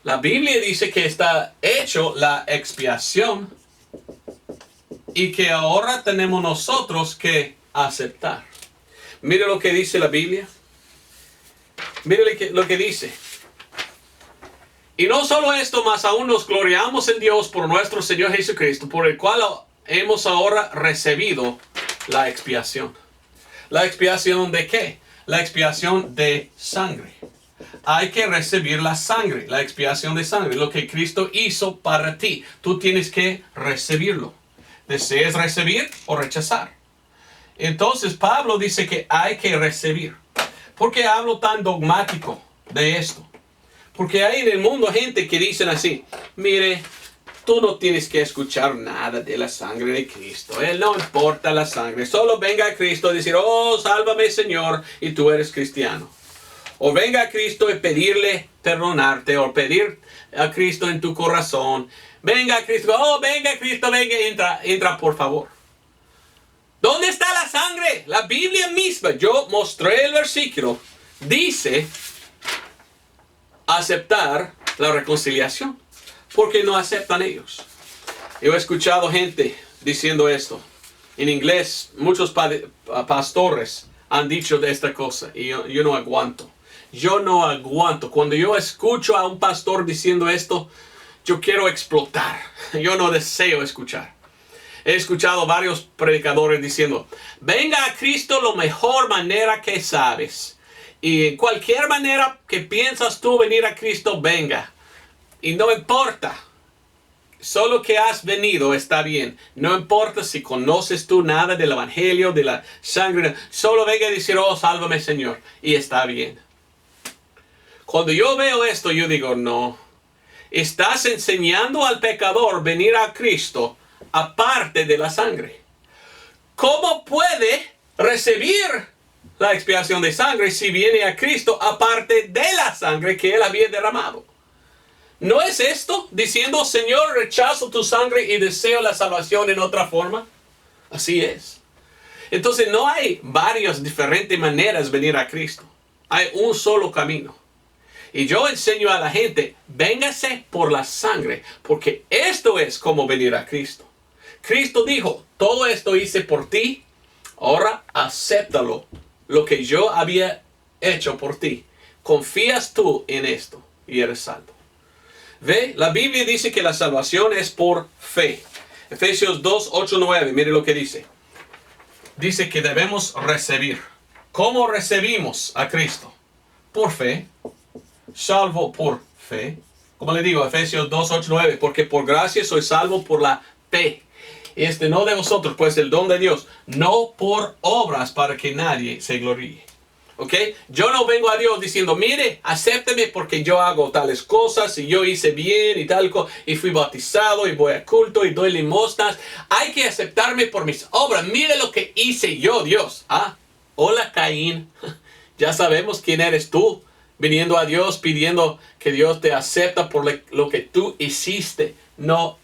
La Biblia dice que está hecho la expiación y que ahora tenemos nosotros que aceptar. Mire lo que dice la Biblia. Mire lo que dice. Y no solo esto, mas aún nos gloriamos en Dios por nuestro Señor Jesucristo, por el cual hemos ahora recibido la expiación. ¿La expiación de qué? La expiación de sangre. Hay que recibir la sangre, la expiación de sangre, lo que Cristo hizo para ti. Tú tienes que recibirlo. ¿Deseas recibir o rechazar? Entonces Pablo dice que hay que recibir. ¿Por qué hablo tan dogmático de esto? Porque hay en el mundo gente que dicen así: mire, tú no tienes que escuchar nada de la sangre de Cristo. Él no importa la sangre. Solo venga a Cristo y decir: oh, sálvame, Señor, y tú eres cristiano. O venga a Cristo y pedirle perdonarte, o pedir a Cristo en tu corazón. Venga a Cristo, venga, entra por favor. ¿Dónde está la sangre? La Biblia misma, yo mostré el versículo, dice aceptar la reconciliación, porque no aceptan ellos. Yo he escuchado gente diciendo esto. En inglés, muchos pastores han dicho de esta cosa, y yo no aguanto. Yo no aguanto. Cuando yo escucho a un pastor diciendo esto, yo quiero explotar. Yo no deseo escuchar. He escuchado varios predicadores diciendo: venga a Cristo la mejor manera que sabes. Y en cualquier manera que piensas tú venir a Cristo, venga. Y no importa. Solo que has venido está bien. No importa si conoces tú nada del evangelio, de la sangre. Solo venga a decir: oh, sálvame, Señor. Y está bien. Cuando yo veo esto, yo digo: no. Estás enseñando al pecador venir a Cristo aparte de la sangre. ¿cómo puede recibir la expiación de sangre si viene a Cristo aparte de la sangre que Él había derramado? ¿No es esto diciendo, Señor, rechazo tu sangre y deseo la salvación en otra forma? Así es. Entonces no hay varias diferentes maneras de venir a Cristo. Hay un solo camino. Y yo enseño a la gente, véngase por la sangre, porque esto es como venir a Cristo. Cristo dijo, todo esto hice por ti, ahora acéptalo, lo que yo había hecho por ti. Confías tú en esto y eres salvo. Ve, la Biblia dice que la salvación es por fe. Efesios 2, 8, 9, mire lo que dice. Dice que debemos recibir. ¿Cómo recibimos a Cristo? Por fe. Salvo por fe. Como le digo, Efesios 2, 8, 9. Porque por gracia soy salvo por la fe. No de vosotros, pues el don de Dios. No por obras para que nadie se gloríe. ¿Ok? Yo no vengo a Dios diciendo, mire, acépteme porque yo hago tales cosas y yo hice bien y tal cosa y fui bautizado y voy a culto y doy limosnas. Hay que aceptarme por mis obras. Mire lo que hice yo, Dios. Hola Caín. Ya sabemos quién eres tú. Viniendo a Dios, pidiendo que Dios te acepta por lo que tú hiciste. No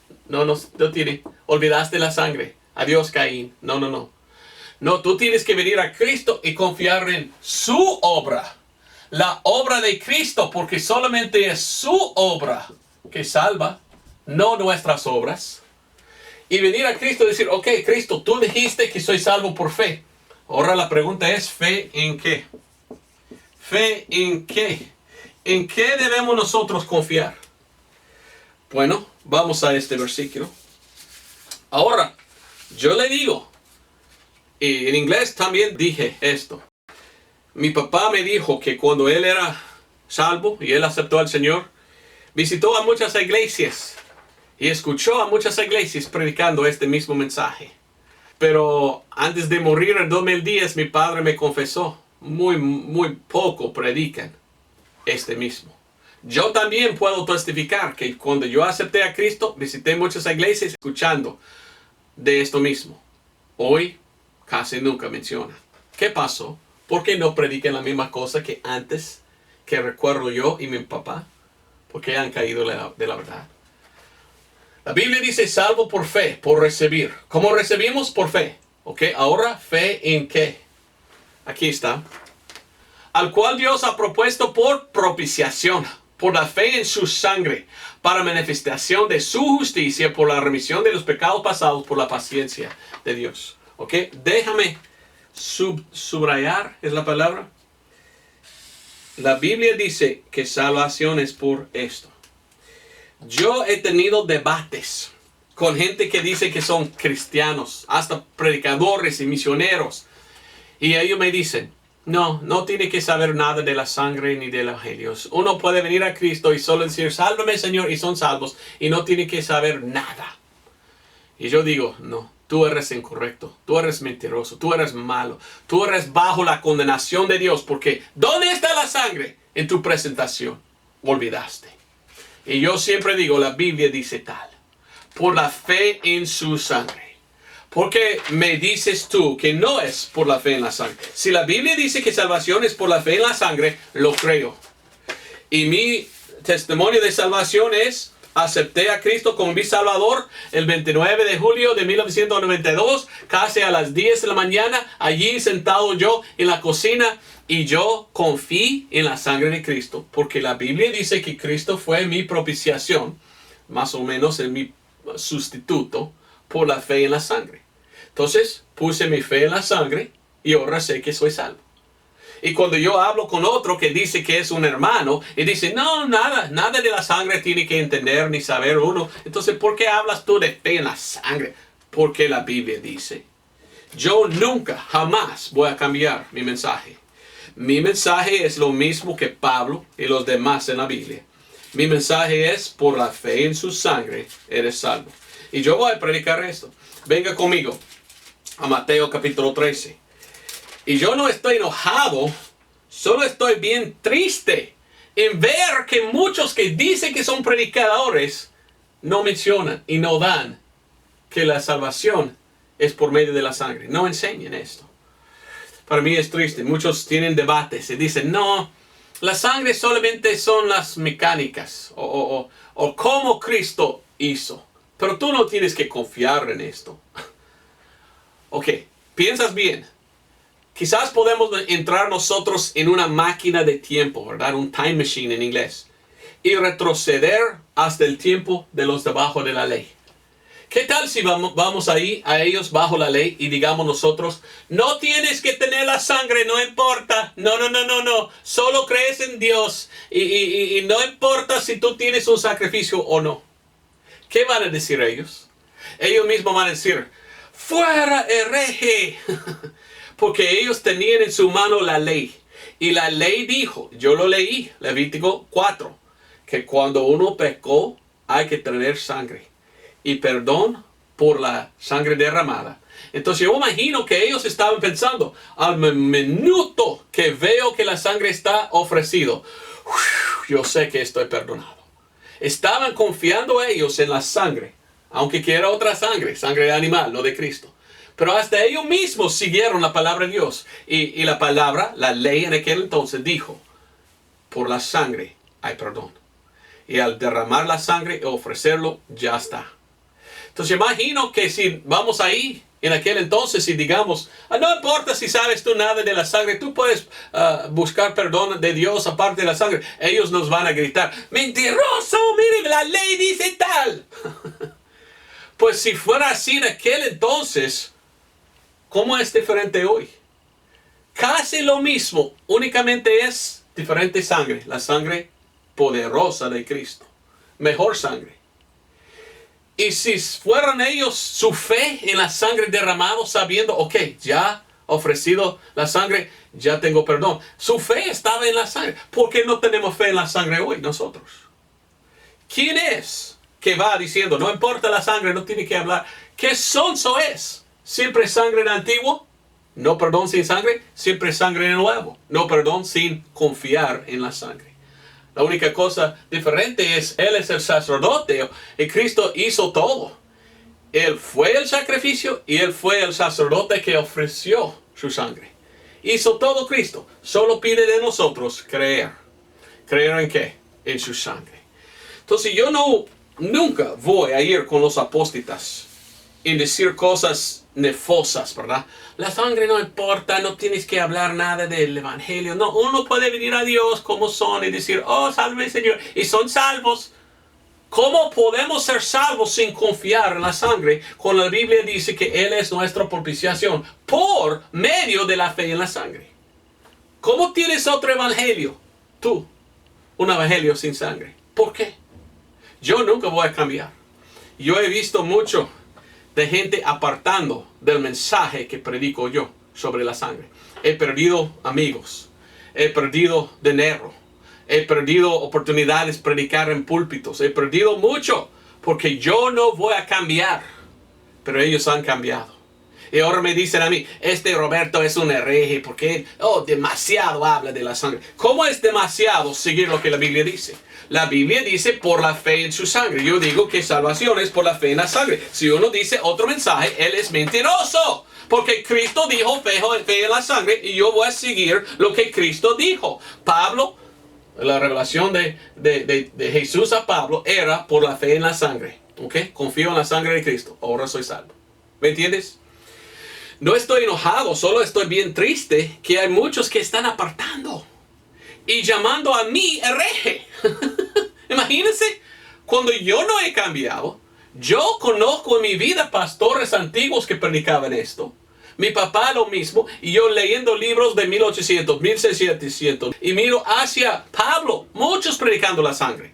tiene. Olvidaste la sangre. Adiós Caín. No. No, tú tienes que venir a Cristo y confiar en su obra. La obra de Cristo, porque solamente es su obra que salva, no nuestras obras. Y venir a Cristo y decir, ok, Cristo, tú dijiste que soy salvo por fe. Ahora la pregunta es, ¿fe en qué? ¿Fe en qué? ¿En qué debemos nosotros confiar? Bueno, vamos a este versículo. Ahora, yo le digo, y en inglés también dije esto. Mi papá me dijo que cuando él era salvo y él aceptó al Señor, visitó a muchas iglesias y escuchó a muchas iglesias predicando este mismo mensaje. Pero antes de morir en 2010, mi padre me confesó, muy poco predican este mismo. Yo también puedo testificar que cuando yo acepté a Cristo, visité muchas iglesias escuchando de esto mismo. Hoy casi nunca menciona. ¿Qué pasó? ¿Por qué no predican la misma cosa que antes, que recuerdo yo y mi papá? Porque han caído de la verdad. La Biblia dice salvo por fe, por recibir. ¿Cómo recibimos? Por fe. ¿Ok? Ahora, ¿fe en qué? Aquí está. Al cual Dios ha propuesto por propiciación, por la fe en su sangre, para manifestación de su justicia, por la remisión de los pecados pasados, por la paciencia de Dios. ¿Ok? Déjame subrayar, es la palabra. La Biblia dice que salvación es por esto. Yo he tenido debates con gente que dice que son cristianos, hasta predicadores y misioneros. Y ellos me dicen, no tiene que saber nada de la sangre ni del evangelio. Uno puede venir a Cristo y solo decir, sálvame Señor, y son salvos. Y no tiene que saber nada. Y yo digo, no. Tú eres incorrecto, tú eres mentiroso, tú eres malo, tú eres bajo la condenación de Dios, porque ¿dónde está la sangre? En tu presentación, olvidaste. Y yo siempre digo, la Biblia dice tal, por la fe en su sangre. Porque me dices tú que no es por la fe en la sangre. Si la Biblia dice que salvación es por la fe en la sangre, lo creo. Y mi testimonio de salvación es, acepté a Cristo como mi Salvador el 29 de julio de 1992, casi a las 10 de la mañana, allí sentado yo en la cocina, y yo confié en la sangre de Cristo, porque la Biblia dice que Cristo fue mi propiciación, más o menos en mi sustituto, por la fe en la sangre. Entonces, puse mi fe en la sangre, y ahora sé que soy salvo. Y cuando yo hablo con otro que dice que es un hermano, y dice, no, nada de la sangre tiene que entender ni saber uno. Entonces, ¿por qué hablas tú de fe en la sangre? Porque la Biblia dice. Yo nunca, jamás voy a cambiar mi mensaje. Mi mensaje es lo mismo que Pablo y los demás en la Biblia. Mi mensaje es, por la fe en su sangre, eres salvo. Y yo voy a predicar esto. Venga conmigo a Mateo capítulo 13. Y yo no estoy enojado, solo estoy bien triste en ver que muchos que dicen que son predicadores no mencionan y no dan que la salvación es por medio de la sangre. No enseñan esto. Para mí es triste. Muchos tienen debates y dicen, no, la sangre solamente son las mecánicas o cómo Cristo hizo. Pero tú no tienes que confiar en esto. Ok, piensas bien. Quizás podemos entrar nosotros en una máquina de tiempo, ¿verdad? Un time machine en inglés. Y retroceder hasta el tiempo de los debajo de la ley. ¿Qué tal si vamos ahí a ellos bajo la ley y digamos nosotros, no tienes que tener la sangre, no importa, no, solo crees en Dios y no importa si tú tienes un sacrificio o no? ¿Qué van a decir ellos? Ellos mismos van a decir, fuera hereje, porque ellos tenían en su mano la ley. Y la ley dijo, yo lo leí, Levítico 4, que cuando uno pecó hay que tener sangre. Y perdón por la sangre derramada. Entonces yo imagino que ellos estaban pensando, al minuto que veo que la sangre está ofrecido, yo sé que estoy perdonado. Estaban confiando ellos en la sangre, aunque quiera otra sangre, sangre de animal, no de Cristo. Pero hasta ellos mismos siguieron la palabra de Dios. Y la palabra, la ley en aquel entonces dijo, por la sangre hay perdón. Y al derramar la sangre y ofrecerlo, ya está. Entonces imagino que si vamos ahí en aquel entonces y digamos, no importa si sabes tú nada de la sangre, tú puedes buscar perdón de Dios aparte de la sangre. Ellos nos van a gritar, mentiroso, miren, la ley dice tal. Pues si fuera así en aquel entonces, ¿cómo es diferente hoy? Casi lo mismo, únicamente es diferente sangre, la sangre poderosa de Cristo, mejor sangre. Y si fueran ellos su fe en la sangre derramada, sabiendo, ok, ya ofrecido la sangre, ya tengo perdón. Su fe estaba en la sangre. ¿Por qué no tenemos fe en la sangre hoy nosotros? ¿Quién es que va diciendo, no importa la sangre, no tiene que hablar? ¿Qué sonso es? ¿Siempre sangre en el antiguo? No perdón sin sangre. Siempre sangre en el nuevo. No perdón sin confiar en la sangre. La única cosa diferente es, Él es el sacerdote y Cristo hizo todo. Él fue el sacrificio y Él fue el sacerdote que ofreció su sangre. Hizo todo Cristo. Solo pide de nosotros creer. ¿Creer en qué? En su sangre. Entonces yo nunca voy a ir con los apóstatas en decir cosas nefosas, ¿verdad? La sangre no importa, no tienes que hablar nada del evangelio. No, uno puede venir a Dios como son y decir, oh, salve Señor, y son salvos. ¿Cómo podemos ser salvos sin confiar en la sangre? Cuando la Biblia dice que Él es nuestra propiciación por medio de la fe en la sangre. ¿Cómo tienes otro evangelio? Tú, un evangelio sin sangre. ¿Por qué? Yo nunca voy a cambiar. Yo he visto mucho de gente apartando del mensaje que predico yo sobre la sangre. He perdido amigos, he perdido dinero, he perdido oportunidades de predicar en púlpitos, he perdido mucho porque yo no voy a cambiar, pero ellos han cambiado. Y ahora me dicen a mí, Roberto es un hereje porque demasiado habla de la sangre. ¿Cómo es demasiado seguir lo que la Biblia dice? La Biblia dice por la fe en su sangre. Yo digo que salvación es por la fe en la sangre. Si uno dice otro mensaje, él es mentiroso. Porque Cristo dijo fe en la sangre y yo voy a seguir lo que Cristo dijo. Pablo, la revelación de Jesús a Pablo era por la fe en la sangre. ¿Ok? Confío en la sangre de Cristo. Ahora soy salvo. ¿Me entiendes? No estoy enojado, solo estoy bien triste que hay muchos que están apartando y llamando a mí hereje. Imagínense, cuando yo no he cambiado, yo conozco en mi vida pastores antiguos que predicaban esto. Mi papá lo mismo, y yo leyendo libros de 1800, 1600, y miro hacia Pablo, muchos predicando la sangre.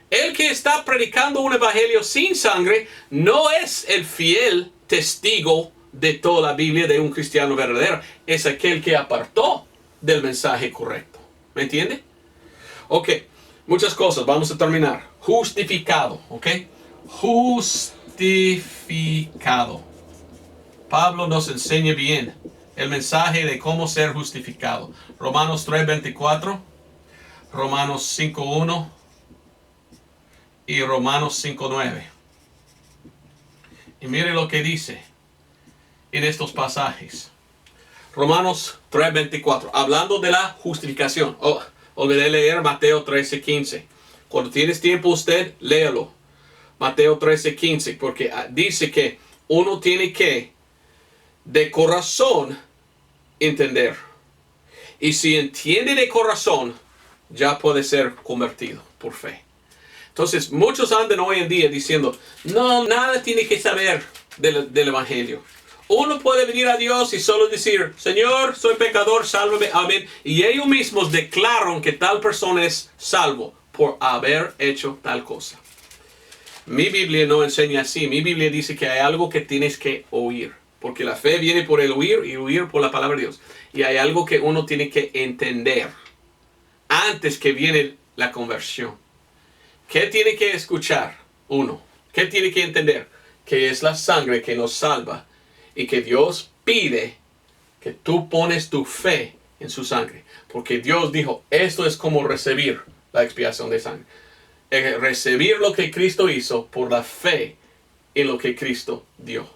El que está predicando un evangelio sin sangre no es el fiel testigo de toda la Biblia de un cristiano verdadero. Es aquel que apartó del mensaje correcto. ¿Me entiende? Ok, muchas cosas. Vamos a terminar. Justificado. Ok. Justificado. Pablo nos enseña bien el mensaje de cómo ser justificado. Romanos 3:24. Romanos 5:1. Y Romanos 5:9. Y mire lo que dice. en estos pasajes. Romanos 3:24, hablando de la justificación. Olvidé leer Mateo 13:15. Cuando tienes tiempo usted, léalo. Mateo 13:15, porque dice que uno tiene que de corazón entender. Y si entiende de corazón, ya puede ser convertido por fe. Entonces, muchos andan hoy en día diciendo, no, nada tiene que saber del Evangelio. Uno puede venir a Dios y solo decir, Señor, soy pecador, sálvame, amén. Y ellos mismos declaran que tal persona es salvo por haber hecho tal cosa. Mi Biblia no enseña así. Mi Biblia dice que hay algo que tienes que oír. Porque la fe viene por el oír y oír por la palabra de Dios. Y hay algo que uno tiene que entender antes que viene la conversión. ¿Qué tiene que escuchar uno? ¿Qué tiene que entender? Que es la sangre que nos salva y que Dios pide que tú pones tu fe en su sangre. Porque Dios dijo, esto es como recibir la expiación de sangre. Recibir lo que Cristo hizo por la fe en lo que Cristo dio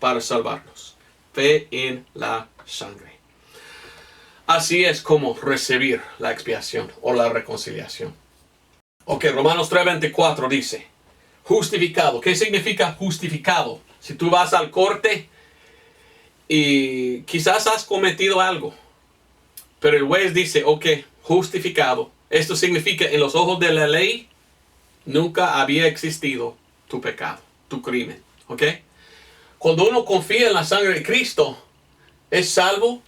para salvarnos. Fe en la sangre. Así es como recibir la expiación o la reconciliación. Ok, Romanos 3:24 dice, justificado. ¿Qué significa justificado? Si tú vas al corte y quizás has cometido algo, pero el juez dice, ok, justificado. Esto significa en los ojos de la ley nunca había existido tu pecado, tu crimen. ¿Ok? Cuando uno confía en la sangre de Cristo, es salvo.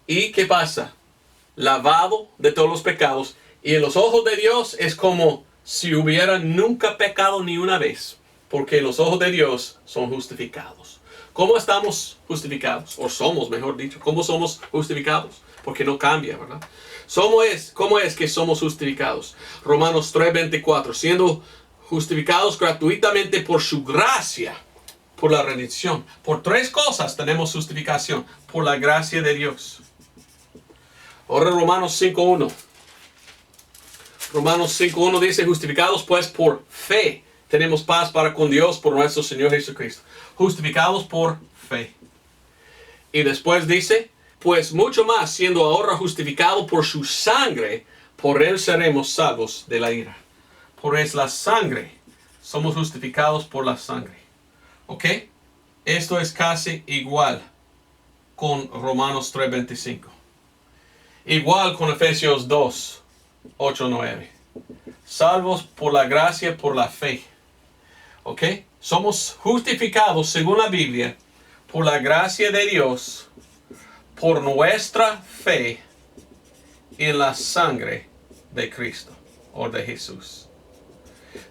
¿Y qué pasa? Lavado de todos los pecados. Y en los ojos de Dios es como si hubiera nunca pecado ni una vez. Porque en los ojos de Dios son justificados. ¿Cómo estamos justificados? O somos, mejor dicho. ¿Cómo somos justificados? Porque no cambia, ¿verdad? ¿Cómo es que somos justificados? Romanos 3:24. Siendo justificados gratuitamente por su gracia. Por la redención. Por tres cosas tenemos justificación. Por la gracia de Dios. Ahora Romanos 5:1. Romanos 5:1 dice, justificados pues por fe. Tenemos paz para con Dios por nuestro Señor Jesucristo. Justificados por fe. Y después dice, pues mucho más, siendo ahora justificado por su sangre, por él seremos salvos de la ira. Por es la sangre. Somos justificados por la sangre. ¿Ok? Esto es casi igual con Romanos 3:25. Igual con Efesios 2:8-9. Salvos por la gracia, por la fe. ¿Ok? Somos justificados según la Biblia por la gracia de Dios, por nuestra fe en la sangre de Cristo o de Jesús.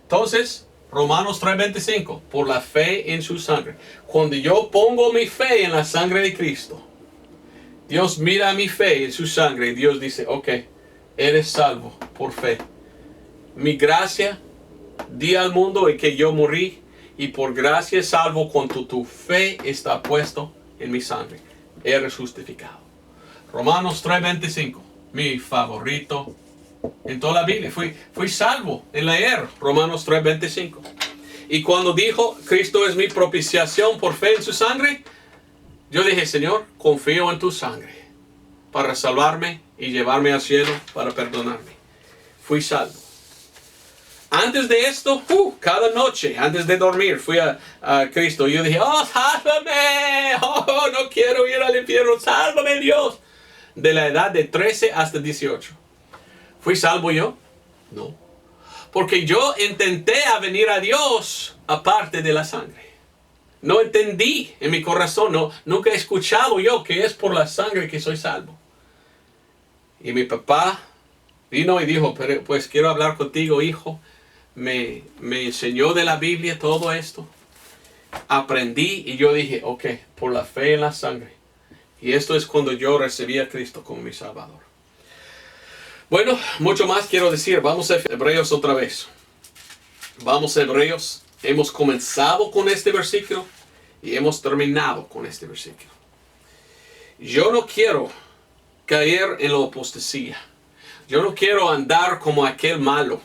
Entonces, Romanos 3:25, por la fe en su sangre. Cuando yo pongo mi fe en la sangre de Cristo, Dios mira mi fe en su sangre y Dios dice, ok, eres salvo por fe. Mi gracia di al mundo en que yo morí y por gracia salvo cuando tu fe está puesto en mi sangre. Eres justificado. Romanos 3:25, mi favorito en toda la Biblia. Fui salvo en leer Romanos 3:25. Y cuando dijo, Cristo es mi propiciación por fe en su sangre, yo dije, Señor, confío en tu sangre para salvarme y llevarme al cielo para perdonarme. Fui salvo. Antes de esto, cada noche, antes de dormir, fui a Cristo. Y yo dije, oh, sálvame. Oh, no quiero ir al infierno. Sálvame, Dios. De la edad de 13 hasta 18. ¿Fui salvo yo? No. Porque yo intenté a venir a Dios aparte de la sangre. No entendí en mi corazón, nunca he escuchado yo que es por la sangre que soy salvo. Y mi papá vino y dijo, pero pues quiero hablar contigo, hijo. Me enseñó de la Biblia todo esto. Aprendí y yo dije, ok, por la fe en la sangre. Y esto es cuando yo recibí a Cristo como mi Salvador. Bueno, mucho más quiero decir. Vamos a Hebreos otra vez. Vamos a Hebreos. Hemos comenzado con este versículo y hemos terminado con este versículo. Yo no quiero caer en la apostasía. Yo no quiero andar como aquel malo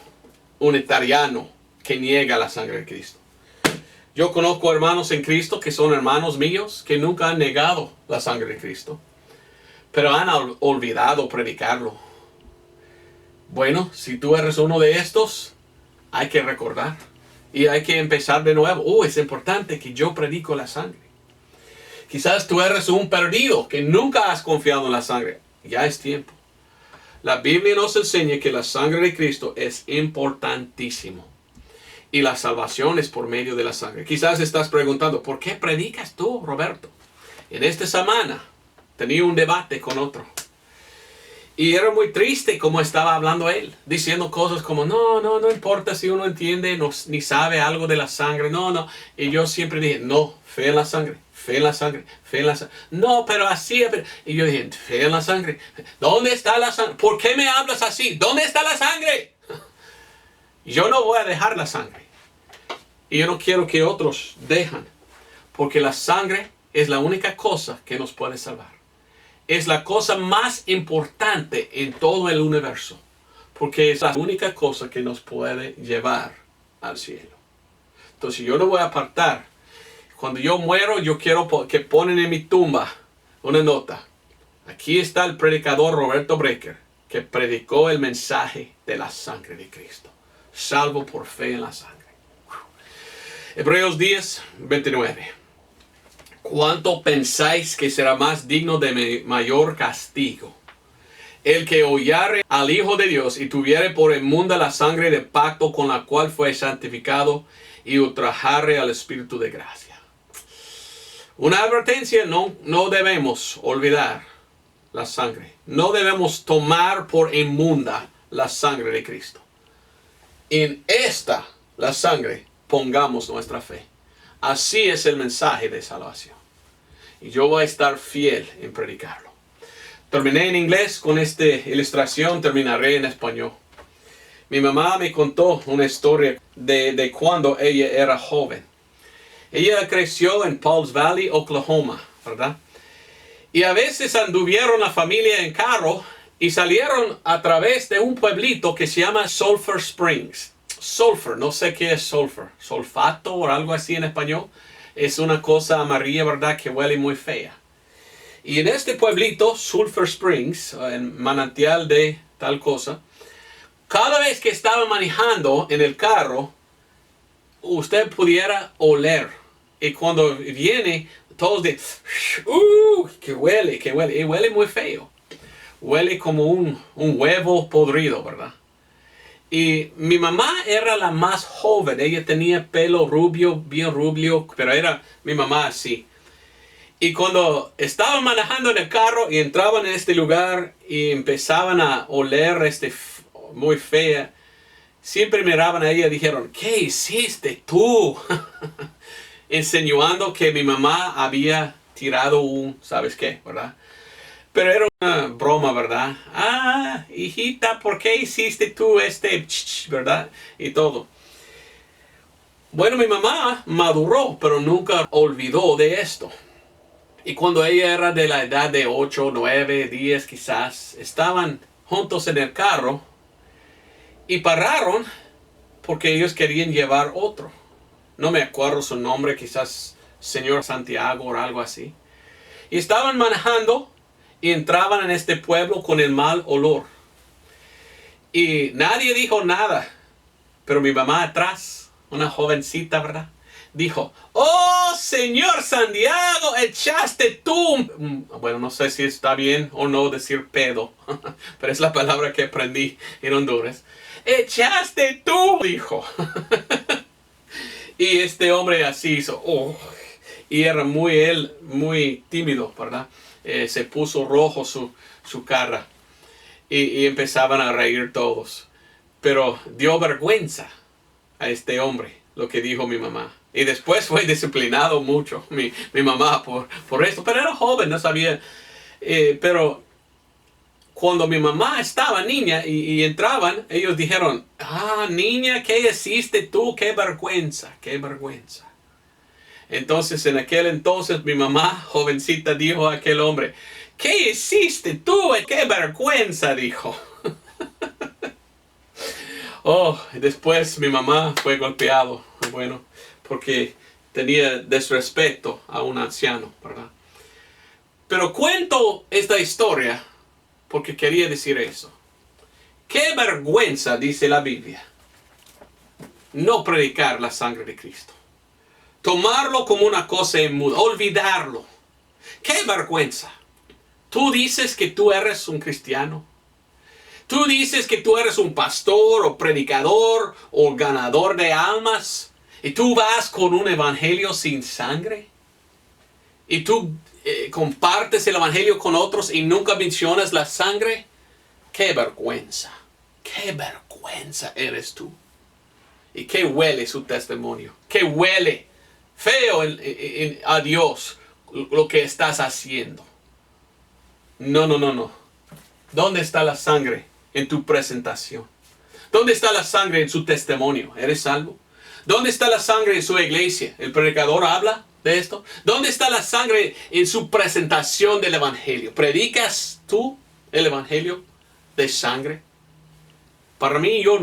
unitariano que niega la sangre de Cristo. Yo conozco hermanos en Cristo que son hermanos míos que nunca han negado la sangre de Cristo, pero han olvidado predicarlo. Bueno, si tú eres uno de estos, hay que recordar y hay que empezar de nuevo. Es importante que yo predico la sangre. Quizás tú eres un perdido que nunca has confiado en la sangre. Ya es tiempo. La Biblia nos enseña que la sangre de Cristo es importantísimo. Y la salvación es por medio de la sangre. Quizás estás preguntando, ¿por qué predicas tú, Roberto? En esta semana tenía un debate con otro. Y era muy triste como estaba hablando él, diciendo cosas como, no importa si uno entiende ni sabe algo de la sangre, no. Y yo siempre dije, no, fe en la sangre, fe en la sangre, fe en la sangre. No, pero así, y yo dije, fe en la sangre. ¿Dónde está la sangre? ¿Por qué me hablas así? ¿Dónde está la sangre? Yo no voy a dejar la sangre. Y yo no quiero que otros dejan, porque la sangre es la única cosa que nos puede salvar. Es la cosa más importante en todo el universo, porque es la única cosa que nos puede llevar al cielo. Entonces yo no voy a apartar. Cuando yo muero, yo quiero que ponen en mi tumba una nota. Aquí está el predicador Roberto Breaker, que predicó el mensaje de la sangre de Cristo, salvo por fe en la sangre. Hebreos 10, 29. ¿Cuánto pensáis que será más digno de mayor castigo? El que hollare al Hijo de Dios y tuviere por inmunda la sangre de pacto con la cual fue santificado y ultrajare al Espíritu de gracia. Una advertencia, no debemos olvidar la sangre. No debemos tomar por inmunda la sangre de Cristo. En la sangre, pongamos nuestra fe. Así es el mensaje de salvación. Y yo voy a estar fiel en predicarlo. Terminé en inglés con esta ilustración, terminaré en español. Mi mamá me contó una historia de cuando ella era joven. Ella creció en Pauls Valley, Oklahoma, ¿verdad? Y a veces anduvieron la familia en carro y salieron a través de un pueblito que se llama Sulphur Springs. Sulfur, no sé qué es sulfur, sulfato o algo así en español. Es una cosa amarilla, ¿verdad? Que huele muy fea. Y en este pueblito, Sulphur Springs, en manantial de tal cosa, cada vez que estaba manejando en el carro, usted pudiera oler. Y cuando viene, todos de, que huele, y huele muy feo. Huele como un huevo podrido, ¿verdad? Y mi mamá era la más joven. Ella tenía pelo rubio, bien rubio, pero era mi mamá así. Y cuando estaban manejando en el carro y entraban en este lugar y empezaban a oler muy fea, siempre miraban a ella y dijeron, ¿qué hiciste tú? Insinuando que mi mamá había tirado ¿sabes qué? ¿Verdad? Pero era una broma, ¿verdad? Hijita, ¿por qué hiciste tú verdad? Y todo. Bueno, mi mamá maduró, pero nunca olvidó de esto. Y cuando ella era de la edad de 8, 9, 10 quizás, estaban juntos en el carro y pararon porque ellos querían llevar otro. No me acuerdo su nombre, quizás señor Santiago o algo así. Y estaban manejando y entraban en este pueblo con el mal olor. Y nadie dijo nada. Pero mi mamá atrás, una jovencita, ¿verdad? Dijo, ¡oh, señor Santiago, echaste tú! Bueno, no sé si está bien o no decir pedo. Pero es la palabra que aprendí en Honduras. ¡Echaste tú! Dijo. Y este hombre así hizo, y era muy tímido, ¿verdad? Se puso rojo su cara y empezaban a reír todos. Pero dio vergüenza a este hombre lo que dijo mi mamá. Y después fue disciplinado mucho mi mamá por esto. Pero era joven, no sabía. Pero cuando mi mamá estaba niña y entraban, ellos dijeron, niña, ¿qué hiciste tú? ¡Qué vergüenza! ¡Qué vergüenza! Entonces, en aquel entonces, mi mamá, jovencita, dijo a aquel hombre, ¿qué hiciste tú? ¡Qué vergüenza! Dijo. Después mi mamá fue golpeado. Bueno, porque tenía desrespeto a un anciano, ¿verdad? Pero cuento esta historia porque quería decir eso. Qué vergüenza, dice la Biblia, no predicar la sangre de Cristo. Tomarlo como una cosa inmunda, olvidarlo. ¡Qué vergüenza! Tú dices que tú eres un cristiano. Tú dices que tú eres un pastor o predicador o ganador de almas. Y tú vas con un evangelio sin sangre. Y tú compartes el evangelio con otros y nunca mencionas la sangre. ¡Qué vergüenza! ¡Qué vergüenza eres tú! ¿Y qué huele su testimonio? ¿Qué huele feo a Dios lo que estás haciendo? No. ¿Dónde está la sangre en tu presentación? ¿Dónde está la sangre en su testimonio? ¿Eres salvo? ¿Dónde está la sangre en su iglesia? ¿El predicador habla de esto? ¿Dónde está la sangre en su presentación del evangelio? ¿Predicas tú el evangelio de sangre? Para mí, yo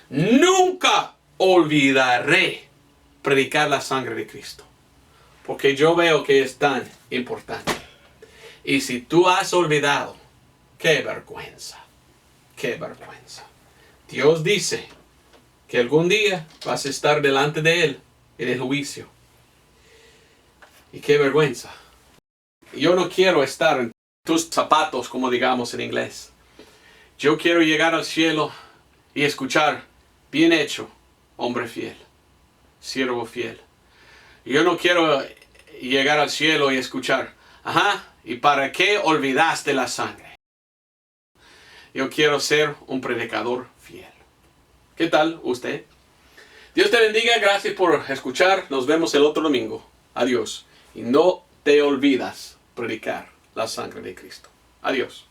nunca olvidaré predicar la sangre de Cristo. Porque yo veo que es tan importante. Y si tú has olvidado, qué vergüenza. Qué vergüenza. Dios dice que algún día vas a estar delante de Él en el juicio. Y qué vergüenza. Yo no quiero estar en tus zapatos, como digamos en inglés. Yo quiero llegar al cielo y escuchar, bien hecho, hombre fiel, siervo fiel. Yo no quiero llegar al cielo y escuchar, ¿y para qué olvidaste la sangre? Yo quiero ser un predicador fiel. ¿Qué tal usted? Dios te bendiga, gracias por escuchar. Nos vemos el otro domingo. Adiós. Y no te olvidas predicar la sangre de Cristo. Adiós.